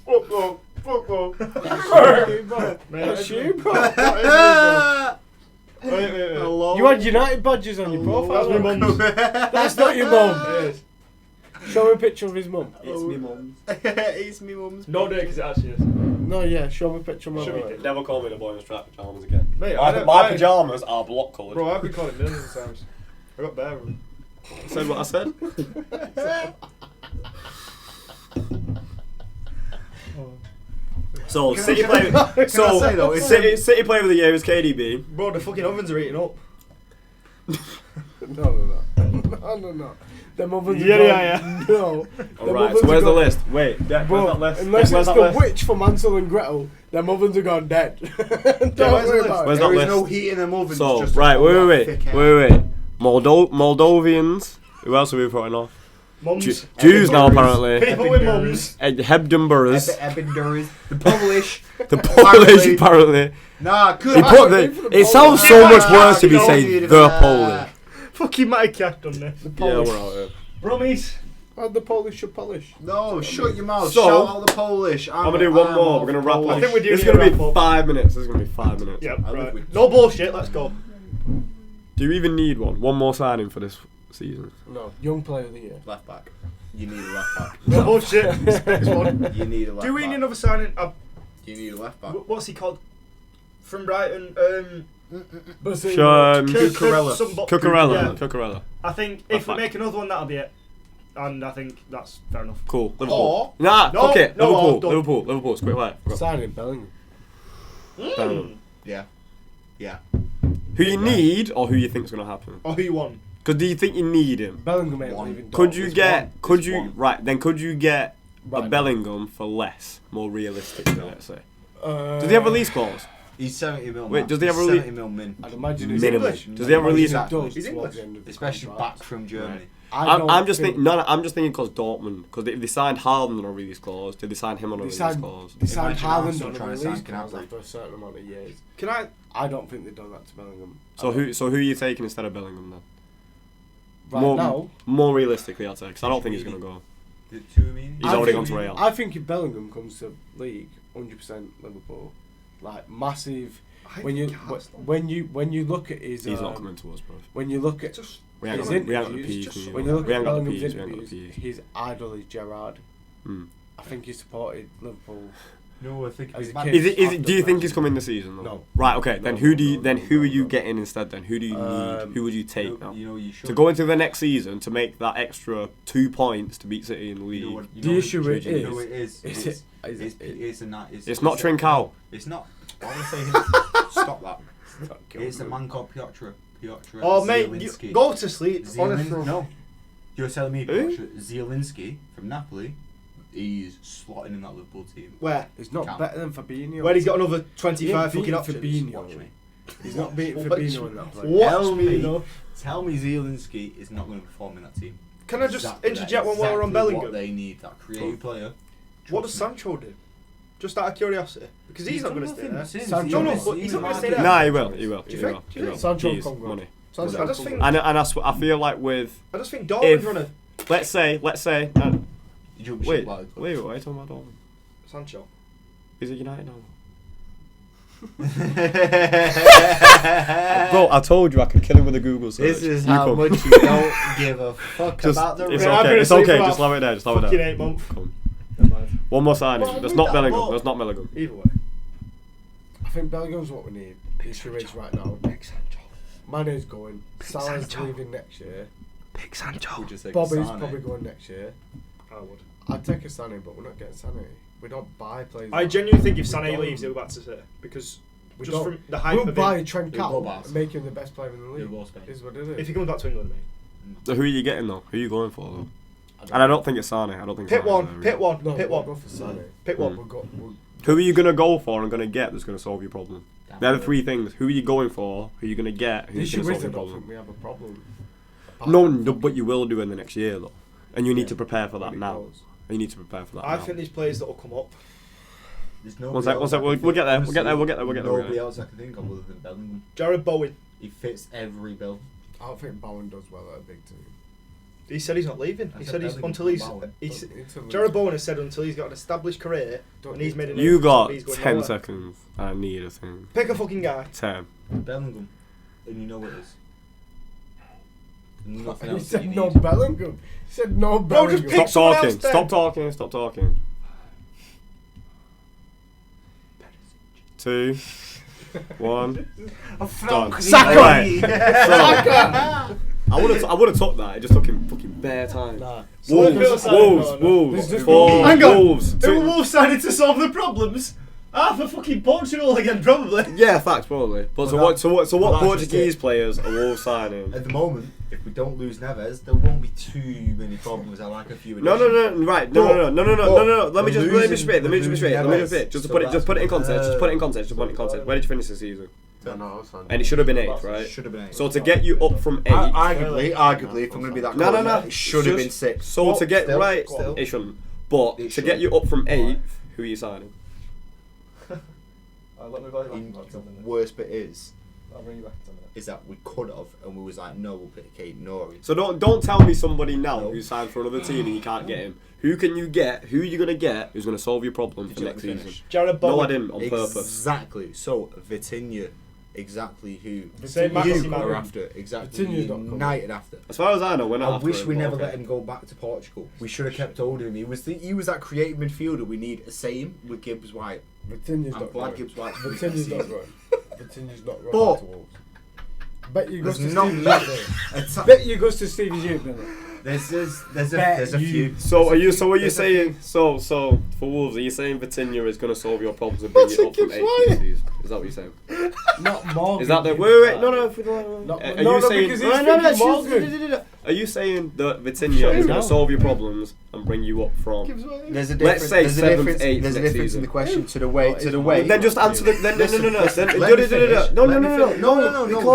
Football. Mate, That's you, bro. Wait. Hello. You had United badges on your profile. That's my mum's. That's not your mum. It is. Show me a picture of his mum. It's me mum's. It's me mum's. No, do it because it actually is. No, yeah, show me a picture of my Should we mum. do? Never call me the boy in striped pajamas again. Mate, My pajamas are block coloured. Bro, I've been calling millions of times. I got bare of them. Said what I said. So City play. So I say though, it's- City player of the year is KDB. Bro, the fucking ovens are eating up. No. Them ovens Yeah, are yeah, gone. No. Alright, so where's the list? Wait, where's Bro, that list? unless Where's it's that the list? witch from Hansel and Gretel, them ovens are gone dead. Don't where's the worry list? about Where's it. that There is list? no heat in them ovens. So just right, all that wait. thick air. Moldovians. Who else are we putting off? Mums. Jews now apparently. People with mums. Hebden boroughs. Ebenders. The Polish. The Polish apparently. Nah, good. He put the. It sounds so much worse to be Don't saying need the that. Polish. Fucking Matty Cat done this. Yeah, we're out here. Brummies. The Polish should polish. No, shut your mouth. So, Shout out the Polish. I'm gonna do one more. We're gonna wrap Polish. up. I think we're doing It's it gonna be wrap up. 5 minutes. This is gonna be 5 minutes. Yep, I live right. with- No bullshit, let's go. Do you even need one? One more signing for this season? No, young player of the year. Left back. You need a left back. No bullshit. This one. You need a left Do we back. need another signing? You need a left back. What's he called? From Brighton. Cucurella. Cucurella. Yeah. Cucurella. I think Left if we back. make another one, that'll be it. And I think that's fair enough. Cool. Liverpool. Or- Nah, No, fuck it. no, Liverpool. don't. Liverpool. It's quick light. Signing Bellingham. Bellingham. Yeah. Yeah. Who you need or who you think's gonna happen? Or who you want? Because do you think you need him? Bellingham ain't One. leaving. Could you It's get? one. Could It's you? one. Right. Then could you get a Right. Bellingham for less, more realistic? Let's say. Does Does he have a release clause? He's 70 mil. Wait, man. does he have He's a rele- 70 mil min? I'd imagine he's Minimum. English. Does he have a release? Imagine he He's does English. towards the end of the Especially contract. back from Germany. I'm just thinking. No, I'm just thinking because Dortmund. Because if they signed Haaland on a release clause, did they sign him on a They release signed, clause? they signed Imagine Haaland Arsenal on a trying to release sign clause Gnabry. after a certain amount of years. Can I? I don't think they've done that to Bellingham. So who are you taking instead of Bellingham then? More realistically, I'd say, because I don't think he's going to go. He's already gone to Real. I think if Bellingham comes to league, 100% Liverpool, like massive. When you look at his, he's not coming to us, bro. When you look at we ain't got the peas. when you look at Bellingham's interviews, his idol is Gerrard. I think he supported Liverpool. No, I think do you think he's coming this season? Though? No. Right. Okay. Then who are you getting instead? Then who do you need? Who would you take now? You to go into the next season to make that extra 2 points to beat City in the league. The issue is, it's not Trincao. It's not. I want to say him. Stop that. It's a man called Piotr. Oh mate, you go to sleep. Honestly, no. You're telling me Piotr Zielinski from Napoli? He's slotting in that Liverpool team. Where? He's not better than Fabinho. Where he's got another 25 fucking options. Fabinho. He's not beating Fabinho in that play. Tell me Zielinski is not going to perform in that team. Can I just interject one while we're on Bellingham? What they need, that creative player. What does Sancho do? Just out of curiosity. Because he's not going to stay there. Sancho, no, but he's not going to stay there. Nah, he will. Do you think? Sancho Jeez, come money. I just think. And I feel like with. I just think Dortmund's running. Let's say. Wait, are you talking about Dortmund? Sancho. Is it United now? Bro, I told you I could kill him with a Google search. This is how much you don't give a fuck about the It's Real. okay. It's okay. Just leave it there. Just leave it Fucking there. 8 months. Come. One more signing. That's not Bellingham. That's not Bellingham. Either way. I think Bellingham's what we need. The issue is right now. Mane's going. Salah's leaving next year. Big Sancho. Bobby's probably going next year. I would. I'd take a Sané, but we're not getting Sané. We don't buy players. I genuinely think if Sané leaves, he'll go back to City. Because just from the hype we'll of buy him, Trent Cal and make him the best player in the league. Is what it is. if he comes back to England, mate. So who are you getting though? Who are you going for though? And I don't think it's Sané. I don't think. Pick Sané's one. there, Pick one. No, Pick we'll one. go for Sané. Pick one. Who are you gonna go for and gonna get that's gonna solve your problem? They're the three things. Who are you going for? Who are you gonna get? The Who's issue gonna is solve I your don't think problem? we have a problem. No, but you will do in the next year though, and you need to prepare for that now. And you need to prepare for that. I now. think these players that will come up. One sec. We'll get there. Nobody else I can think of other than Bellingham. Jared Bowen. He fits every bill. I don't think Bowen does well at a big team. He said he's not leaving. He said he's until he's. Jared Jared Bowen has said until he's got an established career and he's made a name. You for got himself, he's going 10 nowhere. seconds. I need a thing. Pick a fucking guy. 10. Bellingham. And you know what it is. And nothing He else that said you no need. Bellingham. He said no Bro, Bellingham. just pick Stop someone talking. else then. Stop talking. 2, 1. Done. Saka! I would have took that. It just took him fucking bare time. Nah. Wolves. This is Four. Hang on. Wolves. Who were Wolves signing to solve the problems? Half of fucking Portugal again, probably. Yeah, facts probably. But so what that's Portuguese just it. players are Wolves signing? At the moment, if we don't lose Neves, there won't be too many problems. I like a few. No. Right. No. Let me just be straight. Just put it in context. Where did you finish the season? And it should have been 8th, right? Should have been 8th. So to get you up from 8. Arguably, if I'm going to be that No. cold, it should have been 6. So to get Still. right, it shouldn't. But to get you up from 8th, who are you signing? Let me go The worst bit is I'll bring you back in a minute. is that we could have, and we was like, no, we'll pick Kate Nori. So don't tell me somebody now who signed for another team and you can't get him. Who can you get? Who are you gonna get? Who's gonna solve your problem for next season? Jared Bowen. No, I didn't on purpose. Exactly. So Vitinha, exactly who Same you Maxi are Mount. after, exactly Vitinha's who not coming. United after. As far as I know, we're not. I after wish him, we but never okay. let him go back to Portugal. We should have kept hold of him. He was that creative midfielder we need. Same with Gibbs White. Vitinha's I'm not glad going. Gibbs White's Vitinha's not season. going. Vitinha's not going But- back to Wolves. Bet you goes to There's not Stevie many. G. Bet you goes to Stevie G, Billy. There's a Bet few. you- So are you saying so for Wolves? Are you saying Vitinha is going to solve your problems and bring you up from 8th this season? Is that what you're saying? Not Morgan. Is that the Gibbs wait? No. Not- Are no, you saying? because he's thinking Morgan. Are you saying that Shut Vitinha him is going down. to solve your problems and bring you up from? There's a difference. Let's say there's a 7th, difference. 8th There's a next difference in season. the question to the way. Then just answer the. Then no. Let me finish. No.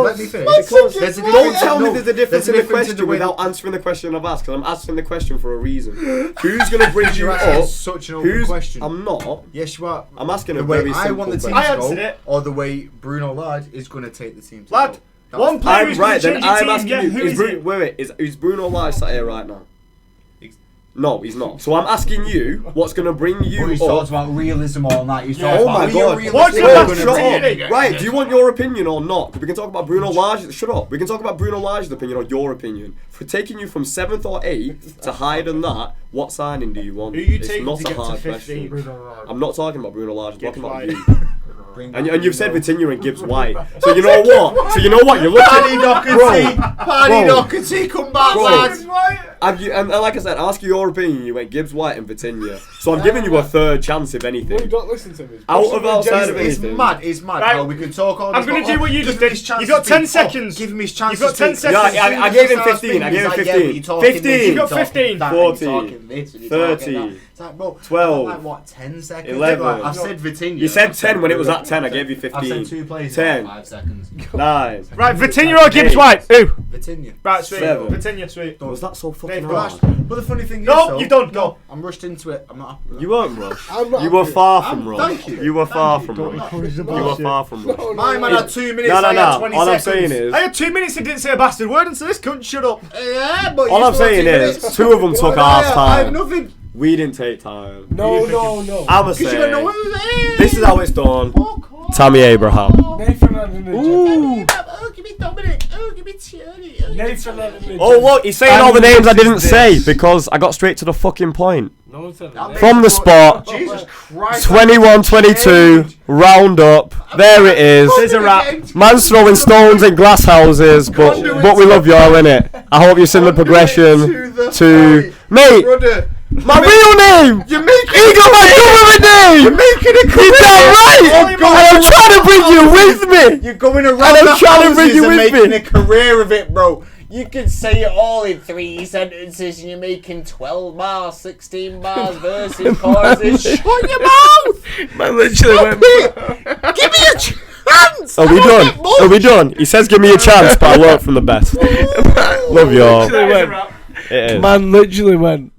Let me finish. Because There's a don't difference- tell me no, there's a difference in the question way- without answering the question I've asked. Because I'm asking the question for a reason. Who's going to bring you You're asking up? such an open question. I'm not. Yes, you are. I'm asking a The way very I simple want the team question. I to answered go, it. or the way Bruno Lage is going to take the team to Lad, go. One player I'm who's right. going Then to change I'm your asking team. you. Yeah, who is it? Is Bruno Lage sat here right now? No, he's not. So I'm asking you, what's going to bring you He's up? talked about realism all night. He's Oh my god. What's your Bro, last shut opinion? up. Right, do you want your opinion or not? We can talk about Bruno Lage. Shut up. We can talk about Bruno Lage's opinion or your opinion. For taking you from 7th or 8th to higher than that, what signing do you want? Who you It's taking not to a get to hard 15? question. I'm not talking about Bruno Lage. I'm talking about Gibbs you. And you've said Vitinha and Gibbs White. So you know what? You're looking. Paddy Doherty, come back, Bro. lads. And like I said, ask you your opinion. You went Gibbs White and Vitinha. So I'm giving you a third chance, if anything. Don't listen to me. Outside of It's anything. mad. It's mad. Right. How we can talk all this. I'm going to do what you just give him did. his chance You've got to speak. 10 seconds. Give him his chance. You've got to 10 speak. seconds. Yeah, I gave him 15. I gave him 15. 15. You've got 15. 14. 30. It's like, bro, 12. like what, 10 seconds? 11. Like, I said Vitinha. You said 10 when it was at 10. I gave you I've 15. said 2 plays 10. in 5 seconds. 9. Right, Vitinha or Gibbs White? Who? Vitinha. Right, sweet. 7. Vitinha, sweet. Was that so fucking Dave, hard? But the funny thing is, No, though, you've done. Go. I'm rushed into it. I'm not happy with that. You weren't rushed. I'm not You were happy. far from rushed. Thank you. You were far Thank from you. rushed. Encourage the You were bullshit. far from rushed. My man had 2 minutes. No, I had 20 all I'm seconds. saying is, I had 2 minutes and didn't say a bastard word, and so this cunt shut up. Yeah, but all you I'm still had saying 2 is, minutes. 2 of them took Well, half I have time. nothing. We didn't take time. No. I'ma Because you don't know say, what it is. this is how it's done. Tammy Abraham. Nathan had an Ooh. Oh, give me Dominic. Oh, give me Tierney. Nathan had an Oh look, he's saying all the names I didn't say because I got straight to the fucking point. No one said that. From the spot, Jesus Christ. 21-22, round up. There it is. There's a wrap. Man's throwing stones in glass houses, but we love y'all, innit? I hope you've seen the progression to mate. Brother. My real name! You're making He got my government name! You're making a career. You're damn right! God. And I'm trying to bring you with me! You're going around And I'm the trying to bring houses you and with making me. a career of it, bro. You can say it all in 3 sentences and you're making 12 bars, 16 bars, verses, choruses. Shut your mouth! Man literally went. Give me a chance! Are we done? Are we done? He says give me a chance, but I learnt from the best. Love y'all. There's a wrap. It is. Man literally went.